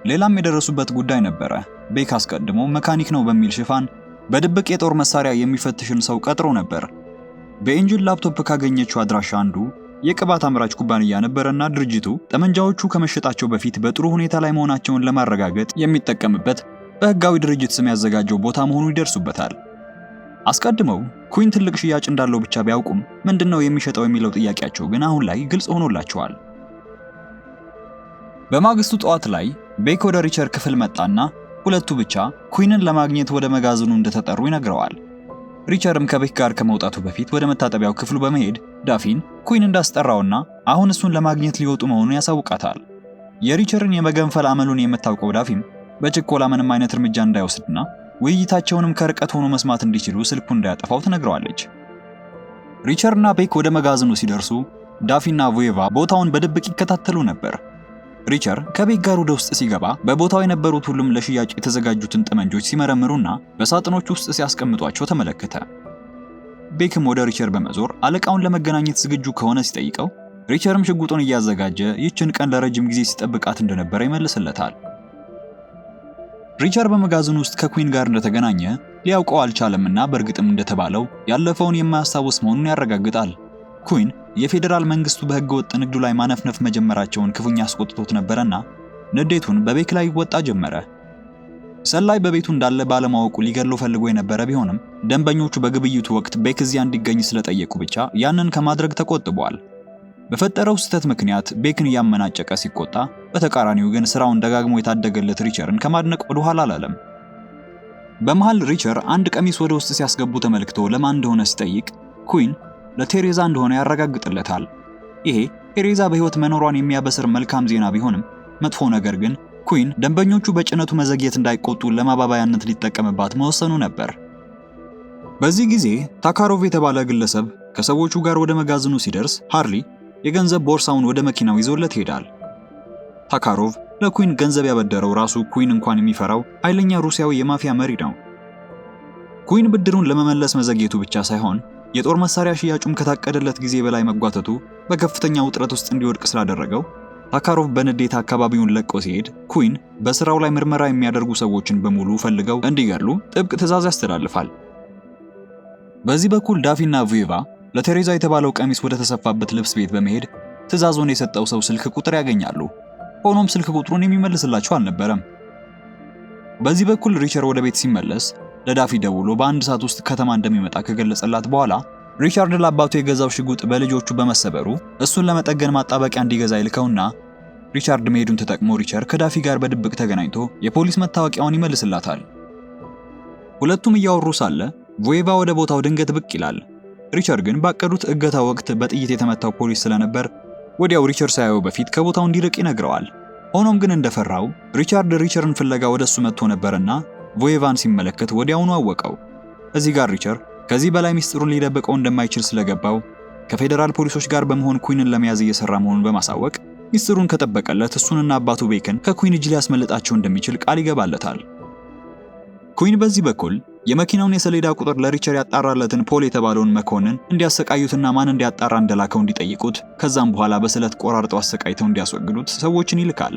ሌላም የደረሱበት ጉዳይ ነበረ። ቤክ አስቀድሞ መካኒክ ነው በሚል ሽፋን በድብቅ የጦር መሳሪያ የሚፈትሽን ሰው ቀጥሮ ነበር። በኤንጅል ላፕቶፕ ካገኘችው አድራሻ አንዱ የቅባት አምራች ኩባንያ ነበረና ድርጅቱ ጠመንጃዎቹ ከመሸጣቸው በፊት በጥሩ ሁኔታ ላይ መሆናቸውን ለማረጋገጥ የሚጠቀምበት በህጋዊ ድርጅት ስም ያዘጋጀው ቦታ መሆኑን ይደርሱበታል። አስቀድመው ኩዊን ትልቅ ሽያጭ እንዳለው ብቻ ቢያውቁም ምንድነው የሚሸጠው የሚለው ጥያቄያቸው ግን አሁን ላይ ግልጽ ሆኖላቸዋል። በማግስቱ ጠዋት ላይ ቤክ ወደ ሪቸር ክፍል መጣና ሁለቱ ብቻ ኩዊንን ለማግኘት ወደ መጋዘኑ እንደተጠሩ ይነግረዋል። ሪቸርም ከቤክ ጋር ከመውጣቱ በፊት ወደ መታጠቢያው ክፍሉ በመሄድ ዳፊን ኩዊን እንዳስጠራውና አሁን እሱን ለማግኘት ሊወጡ መሆኑን ያሳውቃታል። የሪቸርን የመገንፈል አመሉን የምታውቀው ዳፊን በችኮላ ምንም አይነት እርምጃ እንዳይወስድና ውይይታቸውንም ከርቀት ሆኖ መስማት እንዲችሉ ስልኩን እንዳያጠፋው ትነግረዋለች። ሪቸርና ቤክ ወደ መጋዘኑ ሲደርሱ ዳፊና ቮዬቫ ቦታውን በድብቅ ይከታተሉ ነበር። ሪቸር ከቤክ ጋር ወደ ውስጥ ሲገባ በቦታው የነበሩት ሁሉም ለሽያጭ የተዘጋጁትን ጠመንጆች ሲመረምሩና በሳጥኖች ውስጥ ሲያስቀምጧቸው ተመለከተ። ቤክም ወደ ሪቸር በመዞር አለቃውን ለመገናኘት ዝግጁ ከሆነ ሲጠይቀው ሪቸርም ሽጉጡን እያዘጋጀ ይህችን ቀን ለረጅም ጊዜ ሲጠብቃት እንደነበረ ይመልስለታል። ሪቸር በመጋዘኑ ውስጥ ከኩዊን ጋር እንደተገናኘ ሊያውቀው አልቻለምና በእርግጥም እንደተባለው ያለፈውን የማያስታውስ መሆኑን ያረጋግጣል። ኩዊን የፌዴራል መንግስቱ በህገ ወጥ ንግዱ ላይ ማነፍነፍ መጀመራቸውን ክፉኛ አስቆጥቶት ነበረና ንዴቱን በቤክ ላይ ይወጣ ጀመረ። ሰላይ በቤቱ እንዳለ ባለማወቁ ሊገድለው ፈልጎ የነበረ ቢሆንም ደንበኞቹ በግብይቱ ወቅት ቤክ እዚያ እንዲገኝ ስለጠየቁ ብቻ ያንን ከማድረግ ተቆጥቧል። በፈጠረው ስህተት ምክንያት ቤክን እያመናጨቀ ሲቆጣ፣ በተቃራኒው ግን ስራውን ደጋግሞ የታደገለት ሪቸርን ከማድነቅ ወደ ኋላ አላለም። በመሃል ሪቸር አንድ ቀሚስ ወደ ውስጥ ሲያስገቡ ተመልክቶ ለማን እንደሆነ ሲጠይቅ ኩዊን ለቴሬዛ እንደሆነ ያረጋግጥለታል። ይሄ ቴሬዛ በህይወት መኖሯን የሚያበስር መልካም ዜና ቢሆንም መጥፎ ነገር ግን ኩዊን ደንበኞቹ በጭነቱ መዘግየት እንዳይቆጡ ለማባባያነት ሊጠቀምባት መወሰኑ ነበር። በዚህ ጊዜ ታካሮቭ የተባለ ግለሰብ ከሰዎቹ ጋር ወደ መጋዘኑ ሲደርስ ሃርሊ የገንዘብ ቦርሳውን ወደ መኪናው ይዞለት ይሄዳል። ታካሮቭ ለኩዊን ገንዘብ ያበደረው ራሱ ኩዊን እንኳን የሚፈራው ኃይለኛ ሩሲያዊ የማፊያ መሪ ነው። ኩዊን ብድሩን ለመመለስ መዘግየቱ ብቻ ሳይሆን የጦር መሳሪያ ሽያጩም ከታቀደለት ጊዜ በላይ መጓተቱ በከፍተኛ ውጥረት ውስጥ እንዲወድቅ ስላደረገው ታካሮቭ በንዴት አካባቢውን ለቆ ሲሄድ ኩዊን በስራው ላይ ምርመራ የሚያደርጉ ሰዎችን በሙሉ ፈልገው እንዲገድሉ ጥብቅ ትዕዛዝ ያስተላልፋል። በዚህ በኩል ዳፊና ቮዬቫ ለቴሬዛ የተባለው ቀሚስ ወደ ተሰፋበት ልብስ ቤት በመሄድ ትዕዛዙን የሰጠው ሰው ስልክ ቁጥር ያገኛሉ። ሆኖም ስልክ ቁጥሩን የሚመልስላቸው አልነበረም። በዚህ በኩል ሪቸር ወደ ቤት ሲመለስ ለዳፊ ደውሎ በአንድ ሰዓት ውስጥ ከተማ እንደሚመጣ ከገለጸላት በኋላ ሪቻርድ ለአባቱ የገዛው ሽጉጥ በልጆቹ በመሰበሩ እሱን ለመጠገን ማጣበቂያ እንዲገዛ ይልከውና ሪቻርድ መሄዱን ተጠቅሞ ሪቸር ከዳፊ ጋር በድብቅ ተገናኝቶ የፖሊስ መታወቂያውን ይመልስላታል። ሁለቱም እያወሩ ሳለ ቮዬቫ ወደ ቦታው ድንገት ብቅ ይላል። ሪቸር ግን ባቀዱት እገታ ወቅት በጥይት የተመታው ፖሊስ ስለነበር ወዲያው ሪቸር ሳያየው በፊት ከቦታው እንዲርቅ ይነግረዋል። ሆኖም ግን እንደፈራው ሪቻርድ ሪቸርን ፍለጋ ወደሱ መጥቶ ነበርና ቮዬቫን ሲመለከት ወዲያውኑ አወቀው። እዚህ ጋር ሪቸር ከዚህ በላይ ሚስጥሩን ሊደብቀው እንደማይችል ስለገባው ከፌዴራል ፖሊሶች ጋር በመሆን ኩዊንን ለመያዝ እየሰራ መሆኑን በማሳወቅ ሚስጥሩን ከጠበቀለት እሱንና አባቱ ቤክን ከኩዊን እጅ ሊያስመልጣቸው እንደሚችል ቃል ይገባለታል። ኩዊን በዚህ በኩል የመኪናውን የሰሌዳ ቁጥር ለሪቸር ያጣራለትን ፖል የተባለውን መኮንን እንዲያሰቃዩትና ማን እንዲያጣራ እንደላከው እንዲጠይቁት ከዛም በኋላ በስለት ቆራርጠው አሰቃይተው እንዲያስወግዱት ሰዎችን ይልካል።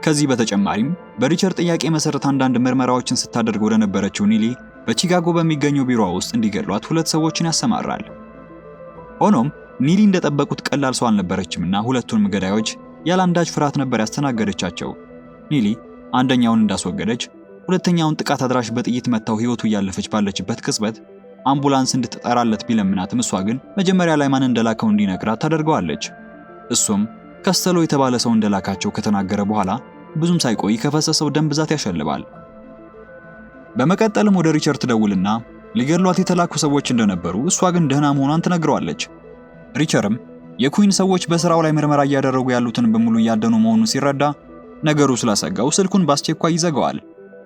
ከዚህ በተጨማሪም በሪቸር ጥያቄ መሰረት አንዳንድ ምርመራዎችን ስታደርግ ወደ ነበረችው ኒሊ በቺካጎ በሚገኘው ቢሮዋ ውስጥ እንዲገሏት ሁለት ሰዎችን ያሰማራል። ሆኖም ኒሊ እንደጠበቁት ቀላል ሰው አልነበረችምና ሁለቱንም ገዳዮች ያላንዳች ፍርሃት ነበር ያስተናገደቻቸው። ኒሊ አንደኛውን እንዳስወገደች ሁለተኛውን ጥቃት አድራሽ በጥይት መታው ህይወቱ እያለፈች ባለችበት ቅጽበት አምቡላንስ እንድትጠራለት ቢለምናትም እሷ ግን መጀመሪያ ላይ ማን እንደላከው እንዲነግራት ታደርገዋለች። እሱም ከስተሎ የተባለ ሰው እንደላካቸው ከተናገረ በኋላ ብዙም ሳይቆይ ከፈሰሰው ደም ብዛት ያሸልባል። በመቀጠልም ወደ ሪቸር ትደውልና ሊገድሏት የተላኩ ሰዎች እንደነበሩ እሷ ግን ደህና መሆኗን ትነግረዋለች። ሪቸርም የኩዊን ሰዎች በስራው ላይ ምርመራ እያደረጉ ያሉትን በሙሉ እያደኑ መሆኑን ሲረዳ ነገሩ ስላሰጋው ስልኩን በአስቸኳይ ይዘጋዋል።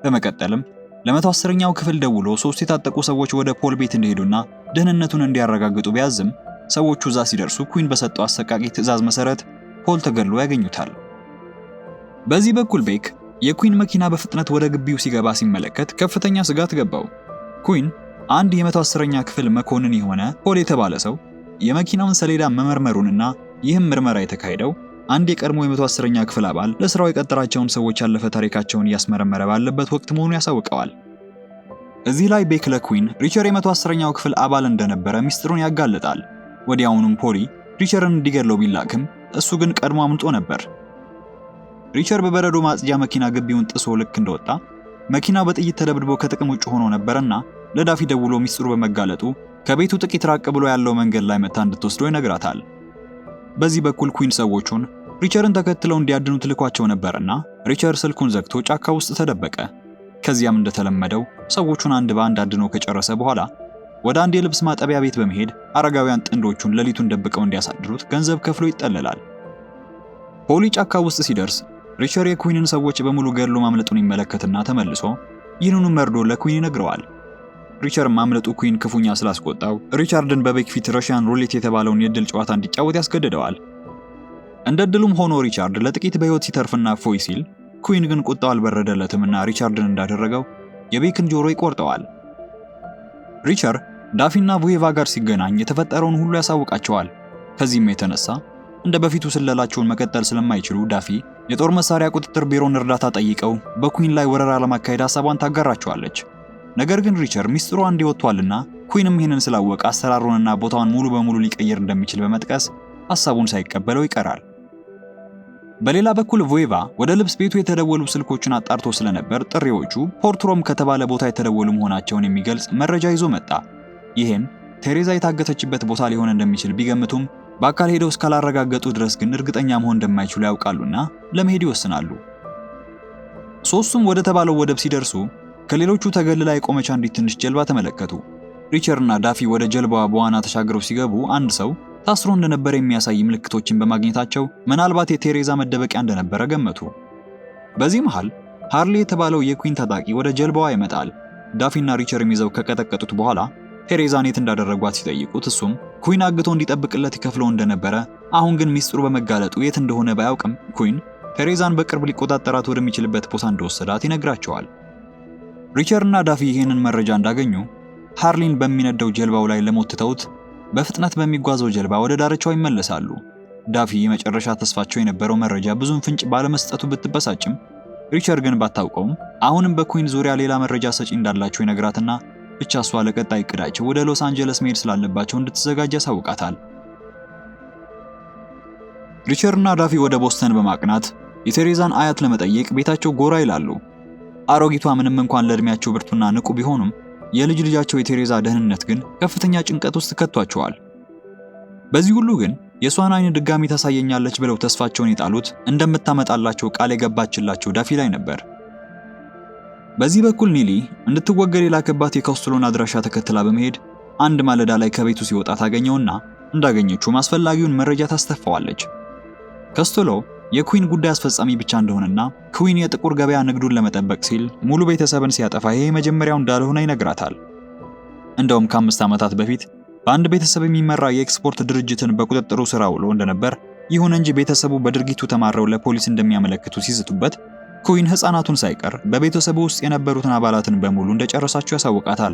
በመቀጠልም ለ110ኛው ክፍል ደውሎ 3 የታጠቁ ሰዎች ወደ ፖል ቤት እንደሄዱና ደህንነቱን እንዲያረጋግጡ ቢያዝም ሰዎቹ እዛ ሲደርሱ ኩዊን በሰጠው አሰቃቂ ትዕዛዝ መሰረት ፖል ተገድሎ ያገኙታል። በዚህ በኩል ቤክ የኩዊን መኪና በፍጥነት ወደ ግቢው ሲገባ ሲመለከት ከፍተኛ ስጋት ገባው። ኩዊን አንድ የ110ኛ ክፍል መኮንን የሆነ ፖል የተባለ ሰው የመኪናውን ሰሌዳ መመርመሩንና ይህም ምርመራ የተካሄደው አንድ የቀድሞ የ110ኛ ክፍል አባል ለስራው የቀጠራቸውን ሰዎች ያለፈ ታሪካቸውን እያስመረመረ ባለበት ወቅት መሆኑን ያሳውቀዋል። እዚህ ላይ ቤክ ለኩዊን ሪቸር የ110ኛው ክፍል አባል እንደነበረ ሚስጥሩን ያጋልጣል። ወዲያውኑም ፖሊ ሪቸርን እንዲገድለው ቢላክም እሱ ግን ቀድሞ አምልጦ ነበር። ሪቸር በበረዶ ማጽጃ መኪና ግቢውን ጥሶ ልክ እንደወጣ መኪናው በጥይት ተደብድቦ ከጥቅም ውጭ ሆኖ ነበርና ለዳፊ ደውሎ ሚስጥሩ በመጋለጡ ከቤቱ ጥቂት ራቅ ብሎ ያለው መንገድ ላይ መታ እንድትወስደው ይነግራታል። በዚህ በኩል ኩዊን ሰዎቹን ሪቸርን ተከትለው እንዲያድኑት ልኳቸው ነበርና ሪቸር ስልኩን ዘግቶ ጫካ ውስጥ ተደበቀ። ከዚያም እንደተለመደው ሰዎቹን አንድ በአንድ አድኖ ከጨረሰ በኋላ ወደ አንድ የልብስ ማጠቢያ ቤት በመሄድ አረጋውያን ጥንዶቹን ሌሊቱን ደብቀው እንዲያሳድሩት ገንዘብ ከፍሎ ይጠለላል። ፖሊ ጫካ ውስጥ ሲደርስ ሪቸር የኩዊንን ሰዎች በሙሉ ገድሎ ማምለጡን ይመለከትና ተመልሶ ይህንኑ መርዶ ለኩዊን ይነግረዋል። ሪቸር ማምለጡ ኩዊን ክፉኛ ስላስቆጣው ሪቻርድን በቤክ ፊት ረሺያን ሩሌት የተባለውን የድል ጨዋታ እንዲጫወት ያስገድደዋል። እንደ ድሉም ሆኖ ሪቻርድ ለጥቂት በህይወት ሲተርፍና ፎይ ሲል፣ ኩዊን ግን ቁጣው አልበረደለትምና ሪቻርድን እንዳደረገው የቤክን ጆሮ ይቆርጠዋል። ሪቸር ዳፊና ቮይቫ ጋር ሲገናኝ የተፈጠረውን ሁሉ ያሳውቃቸዋል። ከዚህም የተነሳ እንደ በፊቱ ስለላቸውን መቀጠል ስለማይችሉ ዳፊ የጦር መሳሪያ ቁጥጥር ቢሮን እርዳታ ጠይቀው በኩዊን ላይ ወረራ ለማካሄድ ሐሳቧን ታጋራቸዋለች። ነገር ግን ሪቸር ሚስጥሯ እንዲወጣልና ኩዊንም ይህንን ስላወቀ አሰራሩንና ቦታውን ሙሉ በሙሉ ሊቀየር እንደሚችል በመጥቀስ ሐሳቡን ሳይቀበለው ይቀራል። በሌላ በኩል ቮይቫ ወደ ልብስ ቤቱ የተደወሉ ስልኮችን አጣርቶ ስለነበር ጥሪዎቹ ፖርትሮም ከተባለ ቦታ የተደወሉ መሆናቸውን የሚገልጽ መረጃ ይዞ መጣ። ይህም ቴሬዛ የታገተችበት ቦታ ሊሆን እንደሚችል ቢገምቱም በአካል ሄደው እስካላረጋገጡ ድረስ ግን እርግጠኛ መሆን እንደማይችሉ ያውቃሉና ለመሄድ ይወስናሉ። ሶስቱም ወደ ተባለው ወደብ ሲደርሱ ከሌሎቹ ተገልላ የቆመች አንዲት ትንሽ ጀልባ ተመለከቱ። ሪቸርና ዳፊ ወደ ጀልባዋ በዋና ተሻግረው ሲገቡ አንድ ሰው ታስሮ እንደነበረ የሚያሳይ ምልክቶችን በማግኘታቸው ምናልባት የቴሬዛ መደበቂያ እንደነበረ ገመቱ። በዚህ መሃል ሃርሊ የተባለው የኩዊን ታጣቂ ወደ ጀልባዋ ይመጣል። ዳፊና ሪቸርም ይዘው ከቀጠቀጡት በኋላ ቴሬዛን የት እንዳደረጓት ሲጠይቁት እሱም ኩዊን አግቶ እንዲጠብቅለት ይከፍለው እንደነበረ፣ አሁን ግን ሚስጥሩ በመጋለጡ የት እንደሆነ ባያውቅም ኩዊን ቴሬዛን በቅርብ ሊቆጣጠራት ወደሚችልበት ቦታ እንደወሰዳት ይነግራቸዋል። ሪቸርና ዳፊ ይህንን መረጃ እንዳገኙ ሃርሊን በሚነደው ጀልባው ላይ ለሞትተውት በፍጥነት በሚጓዘው ጀልባ ወደ ዳርቻው ይመለሳሉ። ዳፊ የመጨረሻ ተስፋቸው የነበረው መረጃ ብዙም ፍንጭ ባለመስጠቱ ብትበሳጭም ሪቸር ግን ባታውቀውም አሁንም በኩዊን ዙሪያ ሌላ መረጃ ሰጪ እንዳላቸው ይነግራትና ብቻ እሷ ለቀጣይ እቅዳቸው ወደ ሎስ አንጀለስ መሄድ ስላለባቸው እንድትዘጋጅ ያሳውቃታል። ሪቸርና ዳፊ ወደ ቦስተን በማቅናት የቴሬዛን አያት ለመጠየቅ ቤታቸው ጎራ ይላሉ። አሮጊቷ ምንም እንኳን ለእድሜያቸው ብርቱና ንቁ ቢሆኑም የልጅ ልጃቸው የቴሬዛ ደህንነት ግን ከፍተኛ ጭንቀት ውስጥ ከቷቸዋል። በዚህ ሁሉ ግን የሷን አይን ድጋሚ ታሳየኛለች ብለው ተስፋቸውን የጣሉት እንደምታመጣላቸው ቃል የገባችላቸው ዳፊ ላይ ነበር። በዚህ በኩል ኒሊ እንድትወገድ የላከባት የኮስትሎን አድራሻ ተከትላ በመሄድ አንድ ማለዳ ላይ ከቤቱ ሲወጣ ታገኘውና እንዳገኘችው አስፈላጊውን መረጃ ታስተፋዋለች። ኮስትሎ የኩዊን ጉዳይ አስፈጻሚ ብቻ እንደሆነና ኩዊን የጥቁር ገበያ ንግዱን ለመጠበቅ ሲል ሙሉ ቤተሰብን ሲያጠፋ ይሄ መጀመሪያው እንዳልሆነ ይነግራታል። እንደውም ከ5 ዓመታት በፊት በአንድ ቤተሰብ የሚመራ የኤክስፖርት ድርጅትን በቁጥጥሩ ስር ውሎ እንደነበር፣ ይሁን እንጂ ቤተሰቡ በድርጊቱ ተማረው ለፖሊስ እንደሚያመለክቱ ሲዝቱበት ኩዊን ሕፃናቱን ሳይቀር በቤተሰቡ ውስጥ የነበሩትን አባላትን በሙሉ እንደጨረሳቸው ያሳውቃታል።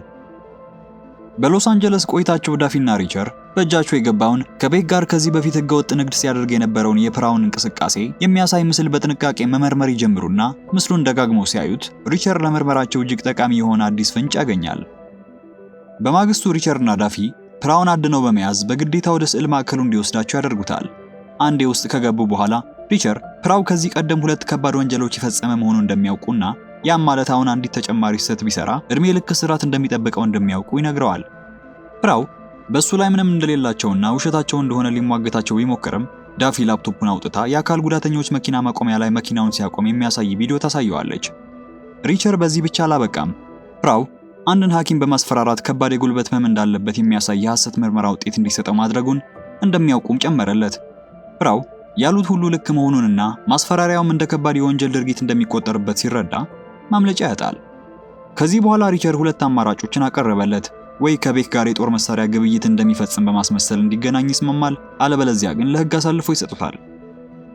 በሎስ አንጀለስ ቆይታቸው ዳፊና ሪቸር በእጃቸው የገባውን ከቤክ ጋር ከዚህ በፊት ህገወጥ ንግድ ሲያደርግ የነበረውን የፕራውን እንቅስቃሴ የሚያሳይ ምስል በጥንቃቄ መመርመር ይጀምሩና ምስሉን ደጋግመው ሲያዩት ሪቸር ለምርመራቸው እጅግ ጠቃሚ የሆነ አዲስ ፍንጭ ያገኛል። በማግስቱ ሪቸርና ዳፊ ፕራውን አድነው በመያዝ በግዴታ ወደ ስዕል ማዕከሉ እንዲወስዳቸው ያደርጉታል። አንዴ ውስጥ ከገቡ በኋላ ሪቸር ፕራው ከዚህ ቀደም 2 ከባድ ወንጀሎች የፈጸመ መሆኑን እንደሚያውቁና ያም ማለት አሁን አንዲት ተጨማሪ ስህተት ቢሰራ እድሜ ልክ እስራት እንደሚጠብቀው እንደሚያውቁ ይነግረዋል። ፕራው በሱ ላይ ምንም እንደሌላቸውና ውሸታቸው እንደሆነ ሊሟገታቸው ቢሞክርም ዳፊ ላፕቶፑን አውጥታ የአካል ጉዳተኞች መኪና ማቆሚያ ላይ መኪናውን ሲያቆም የሚያሳይ ቪዲዮ ታሳየዋለች። ሪቸር በዚህ ብቻ አላበቃም። ፕራው አንድን ሐኪም በማስፈራራት ከባድ የጉልበት ህመም እንዳለበት የሚያሳይ የሐሰት ምርመራ ውጤት እንዲሰጠው ማድረጉን እንደሚያውቁም ጨመረለት። ፕራው ያሉት ሁሉ ልክ መሆኑንና ማስፈራሪያውም እንደ ከባድ የወንጀል ድርጊት እንደሚቆጠርበት ሲረዳ ማምለጫ ያጣል። ከዚህ በኋላ ሪቸር 2 አማራጮችን አቀረበለት። ወይ ከቤክ ጋር የጦር መሳሪያ ግብይት እንደሚፈጽም በማስመሰል እንዲገናኝ ይስማማል፣ አለበለዚያ ግን ለህግ አሳልፎ ይሰጡታል።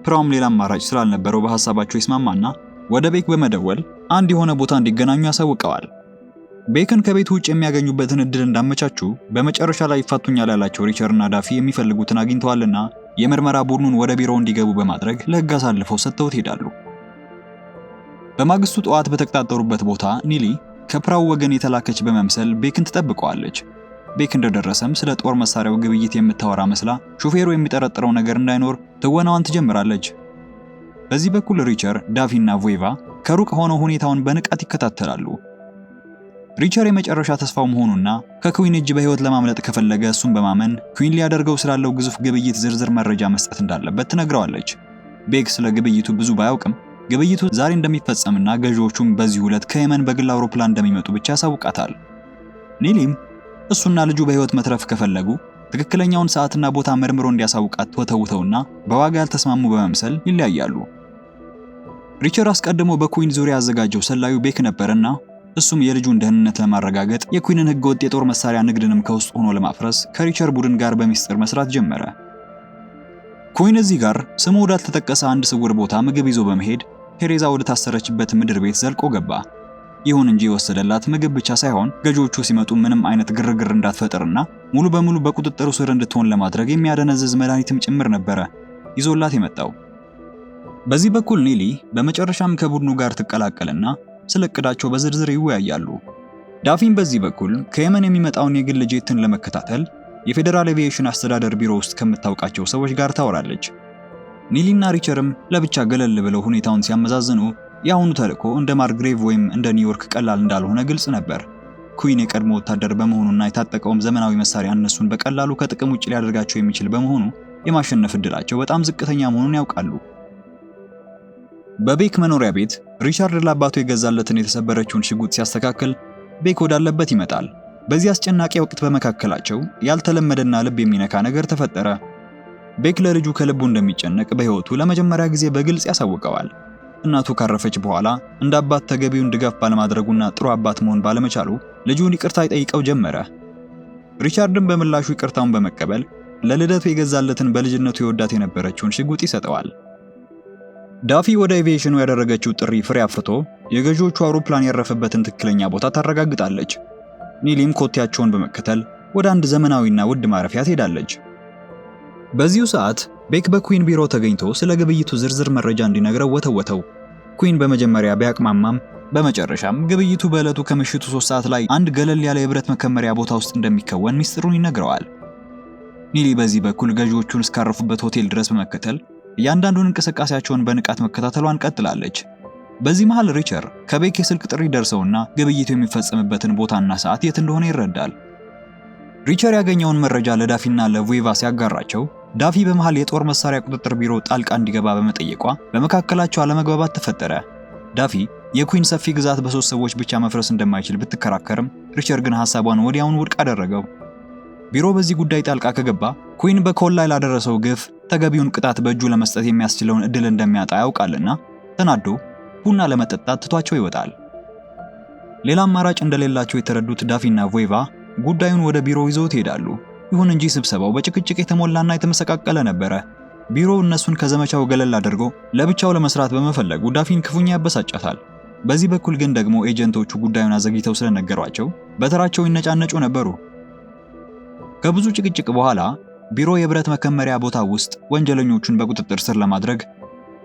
ፕራውም ሌላ አማራጭ ስላልነበረው በሐሳባቸው ይስማማና ወደ ቤክ በመደወል አንድ የሆነ ቦታ እንዲገናኙ ያሳውቀዋል። ቤክን ከቤት ውጭ የሚያገኙበትን እድል እንዳመቻቹ በመጨረሻ ላይ ይፋቱኛል ያላቸው ሪቸርና ዳፊ የሚፈልጉትን አግኝተዋልና የምርመራ ቡድኑን ወደ ቢሮው እንዲገቡ በማድረግ ለህግ አሳልፈው ሰጥተውት ይሄዳሉ። በማግስቱ ጠዋት በተቀጣጠሩበት ቦታ ኒሊ ከፕራው ወገን የተላከች በመምሰል ቤክን ትጠብቀዋለች። ቤክ እንደደረሰም ስለ ጦር መሳሪያው ግብይት የምታወራ መስላ ሹፌሩ የሚጠረጥረው ነገር እንዳይኖር ትወናዋን ትጀምራለች። በዚህ በኩል ሪቸር፣ ዳፊና ቮይቫ ከሩቅ ሆነው ሁኔታውን በንቃት ይከታተላሉ። ሪቸር የመጨረሻ ተስፋው መሆኑና ከኩዊን እጅ በህይወት ለማምለጥ ከፈለገ እሱን በማመን ኩዊን ሊያደርገው ስላለው ግዙፍ ግብይት ዝርዝር መረጃ መስጠት እንዳለበት ትነግረዋለች። ቤክ ስለ ግብይቱ ብዙ ባያውቅም ግብይቱ ዛሬ እንደሚፈጸምና ገዢዎቹም በዚህ ዕለት ከየመን በግል አውሮፕላን እንደሚመጡ ብቻ ያሳውቃታል። ኒሊም እሱና ልጁ በህይወት መትረፍ ከፈለጉ ትክክለኛውን ሰዓትና ቦታ መርምሮ እንዲያሳውቃት ተወተውተውና በዋጋ ያልተስማሙ በመምሰል ይለያያሉ። ሪቸር አስቀድሞ በኩዊን ዙሪያ ያዘጋጀው ሰላዩ ቤክ ነበርና እሱም የልጁን ደህንነት ለማረጋገጥ የኩዊንን ህገወጥ የጦር መሳሪያ ንግድንም ከውስጥ ሆኖ ለማፍረስ ከሪቸር ቡድን ጋር በሚስጥር መስራት ጀመረ። ኩዊን እዚህ ጋር ስሙ ወዳልተጠቀሰ አንድ ስውር ቦታ ምግብ ይዞ በመሄድ ቴሬዛ ወደ ታሰረችበት ምድር ቤት ዘልቆ ገባ። ይሁን እንጂ የወሰደላት ምግብ ብቻ ሳይሆን ገዢዎቹ ሲመጡ ምንም አይነት ግርግር እንዳትፈጥርና ሙሉ በሙሉ በቁጥጥሩ ስር እንድትሆን ለማድረግ የሚያደነዝዝ መድኃኒትም ጭምር ነበረ ይዞላት የመጣው። በዚህ በኩል ኒሊ በመጨረሻም ከቡድኑ ጋር ትቀላቀልና ስለ እቅዳቸው በዝርዝር ይወያያሉ። ዳፊን በዚህ በኩል ከየመን የሚመጣውን የግል ጄትን ለመከታተል የፌዴራል ኤቪዬሽን አስተዳደር ቢሮ ውስጥ ከምታውቃቸው ሰዎች ጋር ታወራለች። ኒሊና ሪቸርም ለብቻ ገለል ብለው ሁኔታውን ሲያመዛዝኑ የአሁኑ ተልዕኮ እንደ ማርግሬቭ ወይም እንደ ኒውዮርክ ቀላል እንዳልሆነ ግልጽ ነበር። ኩዊን የቀድሞ ወታደር በመሆኑና የታጠቀውም ዘመናዊ መሳሪያ እነሱን በቀላሉ ከጥቅም ውጭ ሊያደርጋቸው የሚችል በመሆኑ የማሸነፍ ዕድላቸው በጣም ዝቅተኛ መሆኑን ያውቃሉ። በቤክ መኖሪያ ቤት ሪቻርድ ለአባቱ የገዛለትን የተሰበረችውን ሽጉጥ ሲያስተካክል ቤክ ወዳለበት ይመጣል። በዚህ አስጨናቂ ወቅት በመካከላቸው ያልተለመደና ልብ የሚነካ ነገር ተፈጠረ። ቤክ ለልጁ ከልቡ እንደሚጨነቅ በሕይወቱ ለመጀመሪያ ጊዜ በግልጽ ያሳውቀዋል። እናቱ ካረፈች በኋላ እንደ አባት ተገቢውን ድጋፍ ባለማድረጉና ጥሩ አባት መሆን ባለመቻሉ ልጁን ይቅርታ ይጠይቀው ጀመረ። ሪቻርድም በምላሹ ይቅርታውን በመቀበል ለልደቱ የገዛለትን በልጅነቱ የወዳት የነበረችውን ሽጉጥ ይሰጠዋል። ዳፊ ወደ ኤቪዬሽኑ ያደረገችው ጥሪ ፍሬ አፍርቶ የገዢዎቹ አውሮፕላን ያረፈበትን ትክክለኛ ቦታ ታረጋግጣለች። ኒሊም ኮቴያቸውን በመከተል ወደ አንድ ዘመናዊና ውድ ማረፊያ ትሄዳለች። በዚሁ ሰዓት ቤክ በኩዊን ቢሮ ተገኝቶ ስለ ግብይቱ ዝርዝር መረጃ እንዲነግረው ወተወተው። ኩዊን በመጀመሪያ ቢያቅማማም በመጨረሻም ግብይቱ በዕለቱ ከምሽቱ 3 ሰዓት ላይ አንድ ገለል ያለ የብረት መከመሪያ ቦታ ውስጥ እንደሚከወን ሚስጥሩን ይነግረዋል። ኒሊ በዚህ በኩል ገዢዎቹን እስካረፉበት ሆቴል ድረስ በመከተል እያንዳንዱን እንቅስቃሴያቸውን በንቃት መከታተሏን ቀጥላለች። በዚህ መሃል ሪቸር ከቤክ የስልክ ጥሪ ደርሰውና ግብይቱ የሚፈጸምበትን ቦታና ሰዓት የት እንደሆነ ይረዳል። ሪቸር ያገኘውን መረጃ ለዳፊና ለቮይቫ ሲያጋራቸው ዳፊ በመሃል የጦር መሳሪያ ቁጥጥር ቢሮ ጣልቃ እንዲገባ በመጠየቋ በመካከላቸው አለመግባባት ተፈጠረ። ዳፊ የኩዊን ሰፊ ግዛት በሶስት ሰዎች ብቻ መፍረስ እንደማይችል ብትከራከርም ሪቸር ግን ሐሳቧን ወዲያውኑ ውድቅ አደረገው። ቢሮ በዚህ ጉዳይ ጣልቃ ከገባ ኩዊን በኮል ላይ ላደረሰው ግፍ ተገቢውን ቅጣት በእጁ ለመስጠት የሚያስችለውን እድል እንደሚያጣ ያውቃልና ተናዶ ቡና ለመጠጣት ትቷቸው ይወጣል። ሌላ አማራጭ እንደሌላቸው የተረዱት ዳፊና ቮይቫ ጉዳዩን ወደ ቢሮ ይዘውት ይሄዳሉ። ይሁን እንጂ ስብሰባው በጭቅጭቅ የተሞላና የተመሰቃቀለ ነበረ። ቢሮው እነሱን ከዘመቻው ገለል አድርጎ ለብቻው ለመስራት በመፈለጉ ዳፊን ክፉኛ ያበሳጫታል። በዚህ በኩል ግን ደግሞ ኤጀንቶቹ ጉዳዩን አዘግይተው ስለነገሯቸው በተራቸው ይነጫነጩ ነበሩ። ከብዙ ጭቅጭቅ በኋላ ቢሮ የብረት መከመሪያ ቦታ ውስጥ ወንጀለኞቹን በቁጥጥር ስር ለማድረግ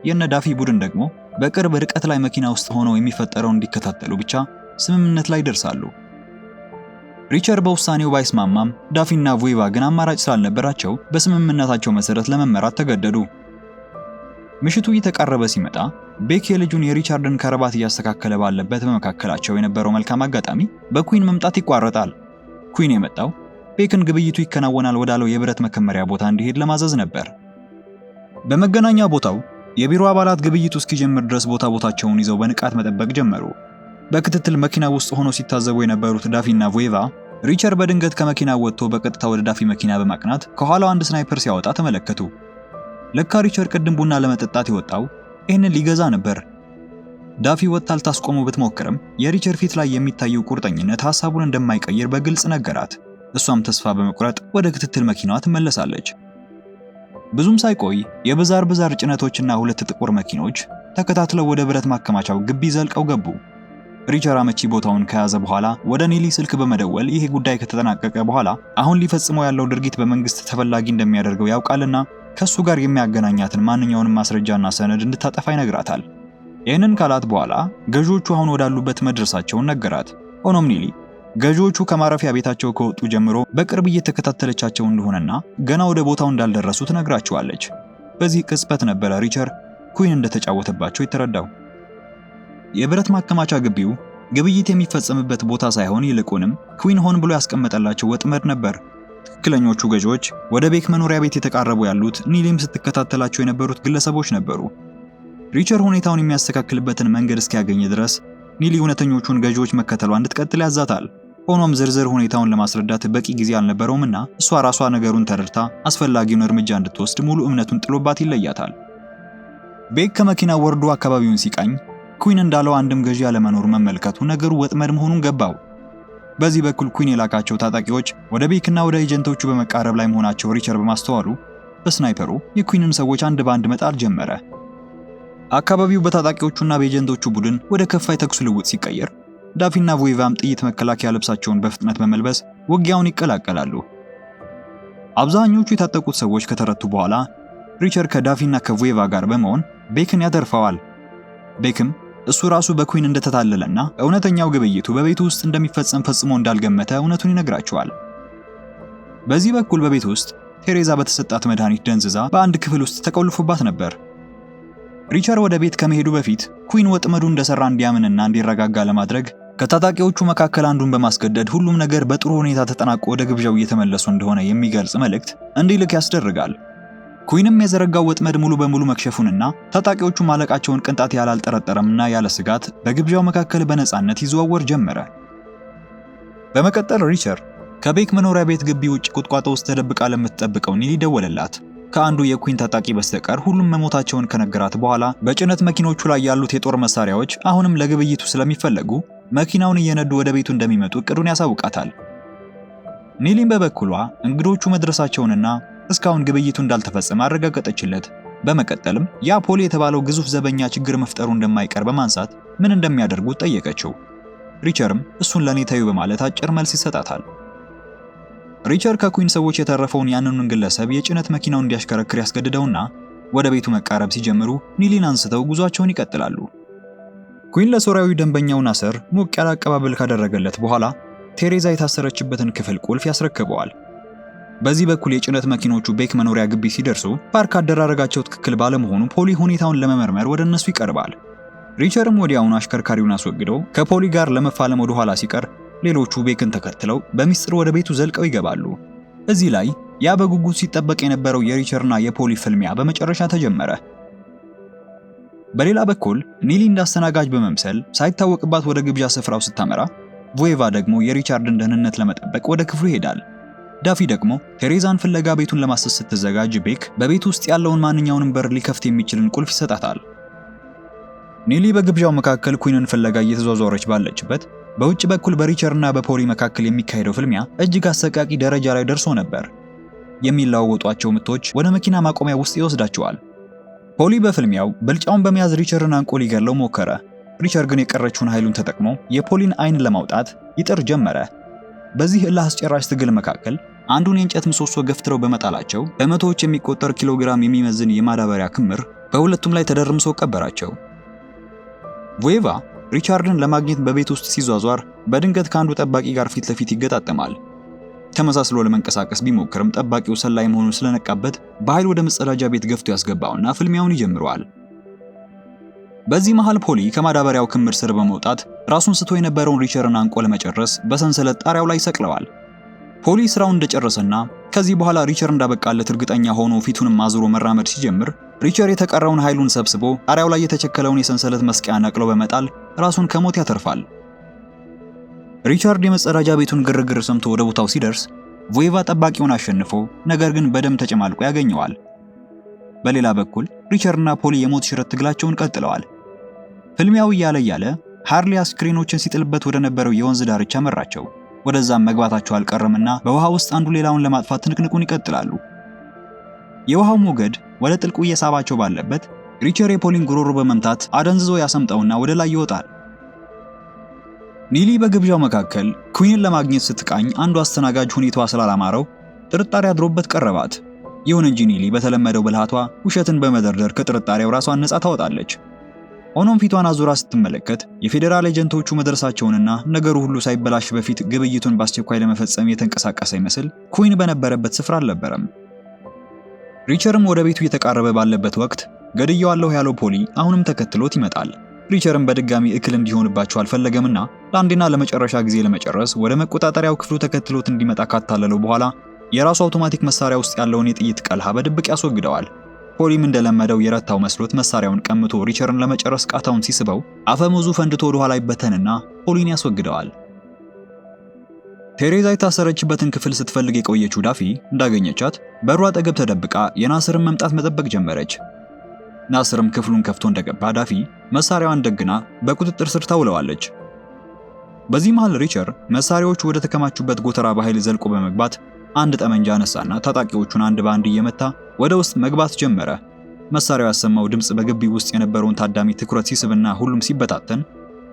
የነ ዳፊ ቡድን ደግሞ በቅርብ ርቀት ላይ መኪና ውስጥ ሆነው የሚፈጠረውን እንዲከታተሉ ብቻ ስምምነት ላይ ደርሳሉ። ሪቸር በውሳኔው ባይስማማም ዳፊና ቮይቫ ግን አማራጭ ስላልነበራቸው በስምምነታቸው መሰረት ለመመራት ተገደዱ። ምሽቱ እየተቃረበ ሲመጣ ቤክ የልጁን የሪቻርድን ከረባት እያስተካከለ ባለበት በመካከላቸው የነበረው መልካም አጋጣሚ በኩዊን መምጣት ይቋረጣል። ኩዊን የመጣው ቤክን ግብይቱ ይከናወናል ወዳለው የብረት መከመሪያ ቦታ እንዲሄድ ለማዘዝ ነበር። በመገናኛ ቦታው የቢሮ አባላት ግብይቱ እስኪጀምር ድረስ ቦታቸውን ይዘው በንቃት መጠበቅ ጀመሩ። በክትትል መኪና ውስጥ ሆነው ሲታዘቡ የነበሩት ዳፊና ቮይቫ ሪቸር በድንገት ከመኪና ወጥቶ በቀጥታ ወደ ዳፊ መኪና በማቅናት ከኋላው አንድ ስናይፐር ሲያወጣ ተመለከቱ። ለካ ሪቸር ቅድም ቡና ለመጠጣት የወጣው ይህንን ሊገዛ ነበር። ዳፊ ወጥታ ልታስቆመው ብትሞክርም የሪቸር ፊት ላይ የሚታየው ቁርጠኝነት ሐሳቡን እንደማይቀይር በግልጽ ነገራት። እሷም ተስፋ በመቁረጥ ወደ ክትትል መኪናዋ ትመለሳለች። ብዙም ሳይቆይ የብዛር ጭነቶችና 2 ጥቁር መኪኖች ተከታትለው ወደ ብረት ማከማቻው ግቢ ዘልቀው ገቡ። ሪቸር አመቺ ቦታውን ከያዘ በኋላ ወደ ኒሊ ስልክ በመደወል ይሄ ጉዳይ ከተጠናቀቀ በኋላ አሁን ሊፈጽመው ያለው ድርጊት በመንግስት ተፈላጊ እንደሚያደርገው ያውቃልና ከሱ ጋር የሚያገናኛትን ማንኛውንም ማስረጃና ሰነድ እንድታጠፋ ይነግራታል። ይህንን ካላት በኋላ ገዢዎቹ አሁን ወዳሉበት መድረሳቸውን ነገራት። ሆኖም ኒሊ ገዢዎቹ ከማረፊያ ቤታቸው ከወጡ ጀምሮ በቅርብ እየተከታተለቻቸው እንደሆነና ገና ወደ ቦታው እንዳልደረሱ ትነግራቸዋለች። በዚህ ቅጽበት ነበረ ሪቸር ኩዊን እንደተጫወተባቸው የተረዳው። የብረት ማከማቻ ግቢው ግብይት የሚፈጸምበት ቦታ ሳይሆን ይልቁንም ኩዊን ሆን ብሎ ያስቀመጠላቸው ወጥመድ ነበር። ትክክለኞቹ ገዢዎች ወደ ቤክ መኖሪያ ቤት የተቃረቡ ያሉት ኒሊም ስትከታተላቸው የነበሩት ግለሰቦች ነበሩ። ሪቸር ሁኔታውን የሚያስተካክልበትን መንገድ እስኪያገኝ ድረስ ኒሊ እውነተኞቹን ገዢዎች መከተሏ እንድትቀጥል ያዛታል። ሆኖም ዝርዝር ሁኔታውን ለማስረዳት በቂ ጊዜ አልነበረውምና እሷ ራሷ ነገሩን ተረድታ አስፈላጊውን እርምጃ እንድትወስድ ሙሉ እምነቱን ጥሎባት ይለያታል። ቤክ ከመኪናው ወርዶ አካባቢውን ሲቃኝ ኩዊን እንዳለው አንድም ገዢ ያለመኖር መመልከቱ ነገሩ ወጥመድ መሆኑን ገባው። በዚህ በኩል ኩዊን የላካቸው ታጣቂዎች ወደ ቤክና ወደ ኤጀንቶቹ በመቃረብ ላይ መሆናቸው ሪቸር በማስተዋሉ በስናይፐሩ የኩዊንን ሰዎች አንድ ባንድ መጣል ጀመረ። አካባቢው በታጣቂዎቹና በኤጀንቶቹ ቡድን ወደ ከፋ የተኩስ ልውውጥ ሲቀየር ዳፊና ቮይቫም ጥይት መከላከያ ልብሳቸውን በፍጥነት በመልበስ ውጊያውን ይቀላቀላሉ። አብዛኞቹ የታጠቁት ሰዎች ከተረቱ በኋላ ሪቸር ከዳፊና ከቮይቫ ጋር በመሆን ቤክን ያተርፈዋል። ቤክም እሱ ራሱ በኩዊን እንደተታለለና እውነተኛው ግብይቱ በቤቱ ውስጥ እንደሚፈጸም ፈጽሞ እንዳልገመተ እውነቱን ይነግራቸዋል። በዚህ በኩል በቤት ውስጥ ቴሬዛ በተሰጣት መድኃኒት ደንዝዛ በአንድ ክፍል ውስጥ ተቆልፎባት ነበር። ሪቸር ወደ ቤት ከመሄዱ በፊት ኩዊን ወጥመዱ እንደሰራ እንዲያምንና እንዲረጋጋ ለማድረግ ከታጣቂዎቹ መካከል አንዱን በማስገደድ ሁሉም ነገር በጥሩ ሁኔታ ተጠናቆ ወደ ግብዣው እየተመለሱ እንደሆነ የሚገልጽ መልእክት እንዲልክ ያስደርጋል። ኩዊንም የዘረጋው ወጥመድ ሙሉ በሙሉ መክሸፉንና ታጣቂዎቹ ማለቃቸውን ቅንጣት ያህል አልጠረጠረምና ያለ ስጋት በግብዣው መካከል በነፃነት ይዘዋወር ጀመረ። በመቀጠል ሪቸር ከቤክ መኖሪያ ቤት ግቢ ውጭ ቁጥቋጦ ውስጥ ተደብቃ ለምትጠብቀው ኒሊ ደወለላት። ከአንዱ የኩዊን ታጣቂ በስተቀር ሁሉም መሞታቸውን ከነገራት በኋላ በጭነት መኪኖቹ ላይ ያሉት የጦር መሳሪያዎች አሁንም ለግብይቱ ስለሚፈለጉ መኪናውን እየነዱ ወደ ቤቱ እንደሚመጡ እቅዱን ያሳውቃታል። ኒሊም በበኩሏ እንግዶቹ መድረሳቸውንና እስካሁን ግብይቱ እንዳልተፈጸመ አረጋገጠችለት። በመቀጠልም ያ ፖሊ የተባለው ግዙፍ ዘበኛ ችግር መፍጠሩ እንደማይቀር በማንሳት ምን እንደሚያደርጉት ጠየቀችው። ሪቸርም እሱን ለኔ ታዩ በማለት አጭር መልስ ይሰጣታል። ሪቸር ከኩዊን ሰዎች የተረፈውን ያንኑን ግለሰብ የጭነት መኪናውን እንዲያሽከረክር ያስገድደውና ወደ ቤቱ መቃረብ ሲጀምሩ ኒሊን አንስተው ጉዟቸውን ይቀጥላሉ። ኩዊን ለሶሪያዊ ደንበኛው ናሰር ሞቅ ያለ አቀባበል ካደረገለት በኋላ ቴሬዛ የታሰረችበትን ክፍል ቁልፍ ያስረክበዋል። በዚህ በኩል የጭነት መኪኖቹ ቤክ መኖሪያ ግቢ ሲደርሱ ፓርክ አደራረጋቸው ትክክል ባለመሆኑ ፖሊ ሁኔታውን ለመመርመር ወደ እነሱ ይቀርባል። ሪቸርም ወዲያውኑ አሽከርካሪውን አስወግደው ከፖሊ ጋር ለመፋለም ወደ ኋላ ሲቀር ሌሎቹ ቤክን ተከትለው በሚስጥር ወደ ቤቱ ዘልቀው ይገባሉ። እዚህ ላይ ያ በጉጉት ሲጠበቅ የነበረው የሪቸርና የፖሊ ፍልሚያ በመጨረሻ ተጀመረ። በሌላ በኩል ኒሊ እንዳስተናጋጅ በመምሰል ሳይታወቅባት ወደ ግብዣ ስፍራው ስታመራ፣ ቮይቫ ደግሞ የሪቻርድን ደህንነት ለመጠበቅ ወደ ክፍሉ ይሄዳል። ዳፊ ደግሞ ቴሬዛን ፍለጋ ቤቱን ለማሰስ ስትዘጋጅ ቤክ በቤቱ ውስጥ ያለውን ማንኛውንም በር ሊከፍት የሚችልን ቁልፍ ይሰጣታል። ኒሊ በግብዣው መካከል ኩዊንን ፍለጋ እየተዟዟረች ባለችበት በውጭ በኩል በሪቸርና በፖሊ መካከል የሚካሄደው ፍልሚያ እጅግ አሰቃቂ ደረጃ ላይ ደርሶ ነበር። የሚለዋወጧቸው ምቶች ወደ መኪና ማቆሚያ ውስጥ ይወስዳቸዋል። ፖሊ በፍልሚያው ብልጫውን በመያዝ ሪቸርን አንቆ ሊገድለው ሞከረ። ሪቸር ግን የቀረችውን ኃይሉን ተጠቅሞ የፖሊን አይን ለማውጣት ይጥር ጀመረ። በዚህ እልህ አስጨራሽ ትግል መካከል አንዱን የእንጨት ምሰሶ ገፍትረው በመጣላቸው በመቶዎች የሚቆጠር ኪሎግራም የሚመዝን የማዳበሪያ ክምር በሁለቱም ላይ ተደርምሶ ቀበራቸው። ቮይቫ ሪቻርድን ለማግኘት በቤት ውስጥ ሲዟዟር በድንገት ከአንዱ ጠባቂ ጋር ፊት ለፊት ይገጣጠማል። ተመሳስሎ ለመንቀሳቀስ ቢሞክርም ጠባቂው ሰላይ መሆኑን ስለነቃበት በኃይል ወደ መጸዳጃ ቤት ገፍቶ ያስገባውና ፍልሚያውን ይጀምረዋል። በዚህ መሃል ፖሊ ከማዳበሪያው ክምር ስር በመውጣት ራሱን ስቶ የነበረውን ሪቸርን አንቆ ለመጨረስ በሰንሰለት ጣሪያው ላይ ሰቅለዋል። ፖሊ ስራውን እንደጨረሰና ከዚህ በኋላ ሪቸር እንዳበቃለት እርግጠኛ ሆኖ ፊቱንም አዙሮ መራመድ ሲጀምር ሪቸር የተቀረውን ኃይሉን ሰብስቦ ጣሪያው ላይ የተቸከለውን የሰንሰለት መስቀያ ነቅሎ በመጣል ራሱን ከሞት ያተርፋል። ሪቻርድ የመጸዳጃ ቤቱን ግርግር ሰምቶ ወደ ቦታው ሲደርስ ቮይቫ ጠባቂውን አሸንፎ ነገር ግን በደም ተጨማልቆ ያገኘዋል። በሌላ በኩል ሪቸርና ፖሊ የሞት ሽረት ትግላቸውን ቀጥለዋል። ፍልሚያው እያለ ሃርሊ አስክሬኖችን ሲጥልበት ወደ ነበረው የወንዝ ዳርቻ መራቸው። ወደዛም መግባታቸው አልቀረምና በውሃ ውስጥ አንዱ ሌላውን ለማጥፋት ትንቅንቁን ይቀጥላሉ። የውሃው ሞገድ ወደ ጥልቁ እየሳባቸው ባለበት ሪቸር የፖሊን ጉሮሮ በመምታት አደንዝዞ ያሰምጠውና ወደ ላይ ይወጣል። ኒሊ በግብዣው መካከል ኩዊንን ለማግኘት ስትቃኝ አንዱ አስተናጋጅ ሁኔታዋ ስላላማረው ጥርጣሬ አድሮበት ቀረባት። ይሁን እንጂ ኒሊ በተለመደው ብልሃቷ ውሸትን በመደርደር ከጥርጣሬው ራሷን ነፃ ታወጣለች። ሆኖም ፊቷን አዙራ ስትመለከት የፌዴራል ኤጀንቶቹ መድረሳቸውንና ነገሩ ሁሉ ሳይበላሽ በፊት ግብይቱን በአስቸኳይ ለመፈጸም የተንቀሳቀሰ ይመስል ኩዊን በነበረበት ስፍራ አልነበረም። ሪቸርም ወደ ቤቱ እየተቃረበ ባለበት ወቅት ገድየዋለሁ ያለው ፖሊ አሁንም ተከትሎት ይመጣል። ሪቸርም በድጋሚ እክል እንዲሆንባቸው አልፈለገምና ለአንዴና ለመጨረሻ ጊዜ ለመጨረስ ወደ መቆጣጠሪያው ክፍሉ ተከትሎት እንዲመጣ ካታለለው በኋላ የራሱ አውቶማቲክ መሳሪያ ውስጥ ያለውን የጥይት ቀልሃ በድብቅ ያስወግደዋል። ፖሊም እንደለመደው የረታው መስሎት መሳሪያውን ቀምቶ ሪቸርን ለመጨረስ ቃታውን ሲስበው አፈሙዙ ፈንድቶ ወደ ኋላ ይበተንና ፖሊን ያስወግደዋል። ቴሬዛ የታሰረችበትን ክፍል ስትፈልግ የቆየችው ዳፊ እንዳገኘቻት በሩ አጠገብ ተደብቃ የናስርን መምጣት መጠበቅ ጀመረች። ናስርም ክፍሉን ከፍቶ እንደገባ ዳፊ መሳሪያዋን ደግና በቁጥጥር ስር ታውለዋለች። በዚህ መሃል ሪቸር መሳሪያዎቹ ወደ ተከማቹበት ጎተራ በኃይል ዘልቆ በመግባት አንድ ጠመንጃ አነሳና ታጣቂዎቹን አንድ በአንድ እየመታ ወደ ውስጥ መግባት ጀመረ። መሳሪያው ያሰማው ድምጽ በግቢው ውስጥ የነበረውን ታዳሚ ትኩረት ሲስብና ሁሉም ሲበታተን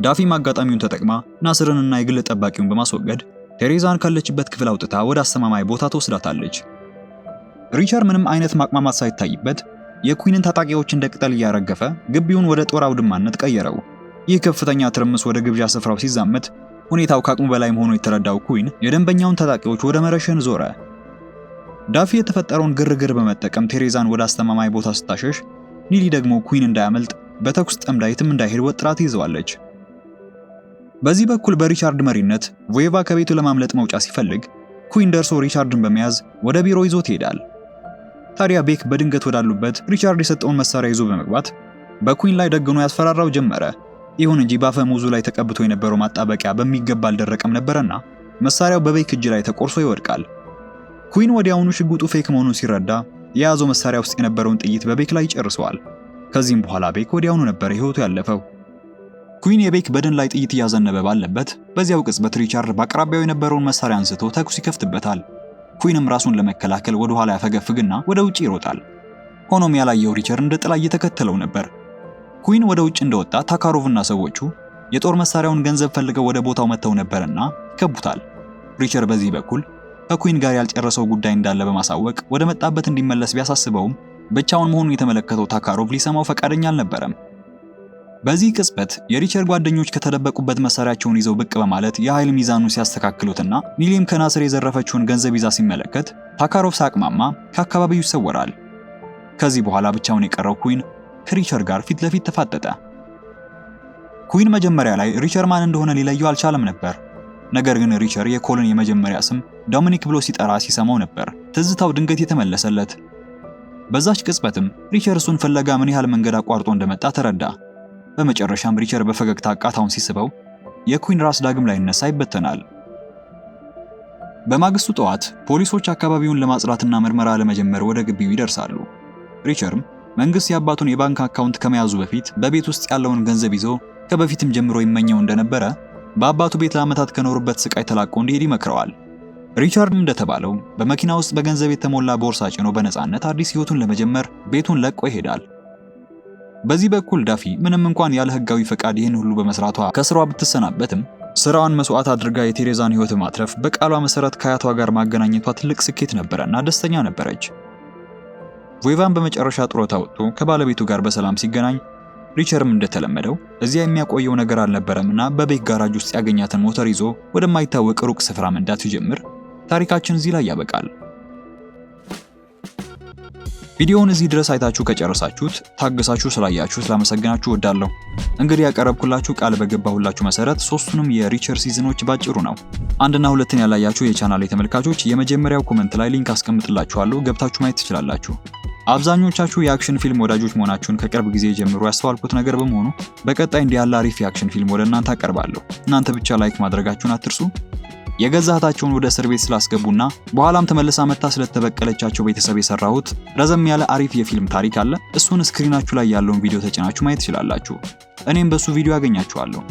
ዳፊም አጋጣሚውን ተጠቅማ ናስርንና የግል ጠባቂውን በማስወገድ ቴሬዛን ካለችበት ክፍል አውጥታ ወደ አስተማማኝ ቦታ ተወስዳታለች። ሪቸር ምንም አይነት ማቅማማት ሳይታይበት የኩዊንን ታጣቂዎች እንደ ቅጠል እያረገፈ ግቢውን ወደ ጦር አውድማነት ቀየረው። ይህ ከፍተኛ ትርምስ ወደ ግብዣ ስፍራው ሲዛመት ሁኔታው ከአቅሙ በላይ መሆኑን የተረዳው ኩዊን የደንበኛውን ታጣቂዎች ወደ መረሸን ዞረ። ዳፊ የተፈጠረውን ግርግር በመጠቀም ቴሬዛን ወደ አስተማማኝ ቦታ ስታሸሽ፣ ኒሊ ደግሞ ኩዊን እንዳያመልጥ በተኩስ ጠምዳ የትም እንዳይሄድ ወጥራ ትይዘዋለች። በዚህ በኩል በሪቻርድ መሪነት ቮይቫ ከቤቱ ለማምለጥ መውጫ ሲፈልግ ኩዊን ደርሶ ሪቻርድን በመያዝ ወደ ቢሮ ይዞት ይሄዳል። ታዲያ ቤክ በድንገት ወዳሉበት ሪቻርድ የሰጠውን መሳሪያ ይዞ በመግባት በኩዊን ላይ ደግኖ ያስፈራራው ጀመረ። ይሁን እንጂ በአፈሙዙ ላይ ተቀብቶ የነበረው ማጣበቂያ በሚገባ አልደረቀም ነበርና መሳሪያው በቤክ እጅ ላይ ተቆርሶ ይወድቃል። ኩዊን ወዲያውኑ ሽጉጡ ፌክ መሆኑን ሲረዳ የያዘው መሳሪያ ውስጥ የነበረውን ጥይት በቤክ ላይ ጨርሰዋል። ከዚህም በኋላ ቤክ ወዲያውኑ ነበር ህይወቱ ያለፈው። ኩዊን የቤክ በደን ላይ ጥይት እያዘነበ ባለበት በዚያው ቅጽበት ሪቻርድ በአቅራቢያው የነበረውን መሳሪያ አንስቶ ተኩስ ይከፍትበታል። ኩዊንም ራሱን ለመከላከል ወደ ኋላ ያፈገፍግና ወደ ውጪ ይሮጣል። ሆኖም ያላየው ሪቸር እንደ ጥላ እየተከተለው ነበር። ኩዊን ወደ ውጭ እንደወጣ ታካሮቭና ሰዎቹ የጦር መሳሪያውን ገንዘብ ፈልገው ወደ ቦታው መጥተው ነበርና ይከቡታል። ሪቸር በዚህ በኩል ከኩዊን ጋር ያልጨረሰው ጉዳይ እንዳለ በማሳወቅ ወደ መጣበት እንዲመለስ ቢያሳስበውም ብቻውን መሆኑን የተመለከተው ታካሮቭ ሊሰማው ፈቃደኛ አልነበረም። በዚህ ቅጽበት የሪቸር ጓደኞች ከተደበቁበት መሳሪያቸውን ይዘው ብቅ በማለት የኃይል ሚዛኑን ሲያስተካክሉትና ኒሊም ከናስር የዘረፈችውን ገንዘብ ይዛ ሲመለከት ታካሮቭ ሳቅማማ ከአካባቢው ይሰወራል። ከዚህ በኋላ ብቻውን የቀረው ኩዊን ከሪቸር ጋር ፊት ለፊት ተፋጠጠ። ኩዊን መጀመሪያ ላይ ሪቸር ማን እንደሆነ ሊለየው አልቻለም ነበር። ነገር ግን ሪቸር የኮልን የመጀመሪያ ስም ዶሚኒክ ብሎ ሲጠራ ሲሰማው ነበር ትዝታው ድንገት የተመለሰለት። በዛች ቅጽበትም ሪቸር እሱን ፍለጋ ምን ያህል መንገድ አቋርጦ እንደመጣ ተረዳ። በመጨረሻም ሪቸር በፈገግታ ቃታውን ሲስበው የኩዊን ራስ ዳግም ላይ ይነሳ ይበተናል። በማግስቱ ጠዋት ፖሊሶች አካባቢውን ለማጽዳትና ምርመራ ለመጀመር ወደ ግቢው ይደርሳሉ። ሪቸርም መንግስት የአባቱን የባንክ አካውንት ከመያዙ በፊት በቤት ውስጥ ያለውን ገንዘብ ይዞ ከበፊትም ጀምሮ ይመኘው እንደነበረ በአባቱ ቤት ለዓመታት ከኖሩበት ስቃይ ተላቆ እንዲሄድ ይመክረዋል። ሪቻርድ እንደተባለው በመኪና ውስጥ በገንዘብ የተሞላ ቦርሳ ጭኖ በነፃነት አዲስ ህይወቱን ለመጀመር ቤቱን ለቆ ይሄዳል። በዚህ በኩል ዳፊ ምንም እንኳን ያለ ህጋዊ ፈቃድ ይህን ሁሉ በመስራቷ ከስራዋ ብትሰናበትም ስራዋን መስዋዕት አድርጋ የቴሬዛን ህይወት ማትረፍ በቃሏ መሰረት ከአያቷ ጋር ማገናኘቷ ትልቅ ስኬት ነበረና ደስተኛ ነበረች። ቮይቫን በመጨረሻ ጡረታ ወጥቶ ከባለቤቱ ጋር በሰላም ሲገናኝ ሪቸርም እንደተለመደው እዚያ የሚያቆየው ነገር አልነበረምና በቤክ ጋራጅ ውስጥ ያገኛትን ሞተር ይዞ ወደማይታወቅ ሩቅ ስፍራ መንዳት ሲጀምር ታሪካችን እዚህ ላይ ያበቃል። ቪዲዮውን እዚህ ድረስ አይታችሁ ከጨረሳችሁት ታገሳችሁ ስላያችሁ ስላመሰግናችሁ ወዳለሁ። እንግዲህ ያቀረብኩላችሁ ቃል በገባሁላችሁ መሰረት ሶስቱንም የሪቸር ሲዝኖች ባጭሩ ነው። አንድና ሁለትን ያላያችሁ የቻናሌ ተመልካቾች የመጀመሪያው ኮሜንት ላይ ሊንክ አስቀምጥላችኋለሁ፣ ገብታችሁ ማየት ትችላላችሁ። አብዛኞቻችሁ የአክሽን ፊልም ወዳጆች መሆናችሁን ከቅርብ ጊዜ ጀምሮ ያስተዋልኩት ነገር በመሆኑ በቀጣይ እንዲህ ያለ አሪፍ የአክሽን ፊልም ወደ እናንተ አቀርባለሁ። እናንተ ብቻ ላይክ ማድረጋችሁን አትርሱ። የገዛ እህታቸውን ወደ እስር ቤት ስላስገቡና በኋላም ተመልሳ መታ ስለተበቀለቻቸው ቤተሰብ የሰራሁት ረዘም ያለ አሪፍ የፊልም ታሪክ አለ። እሱን ስክሪናችሁ ላይ ያለውን ቪዲዮ ተጭናችሁ ማየት ትችላላችሁ። እኔም በሱ ቪዲዮ አገኛችኋለሁ።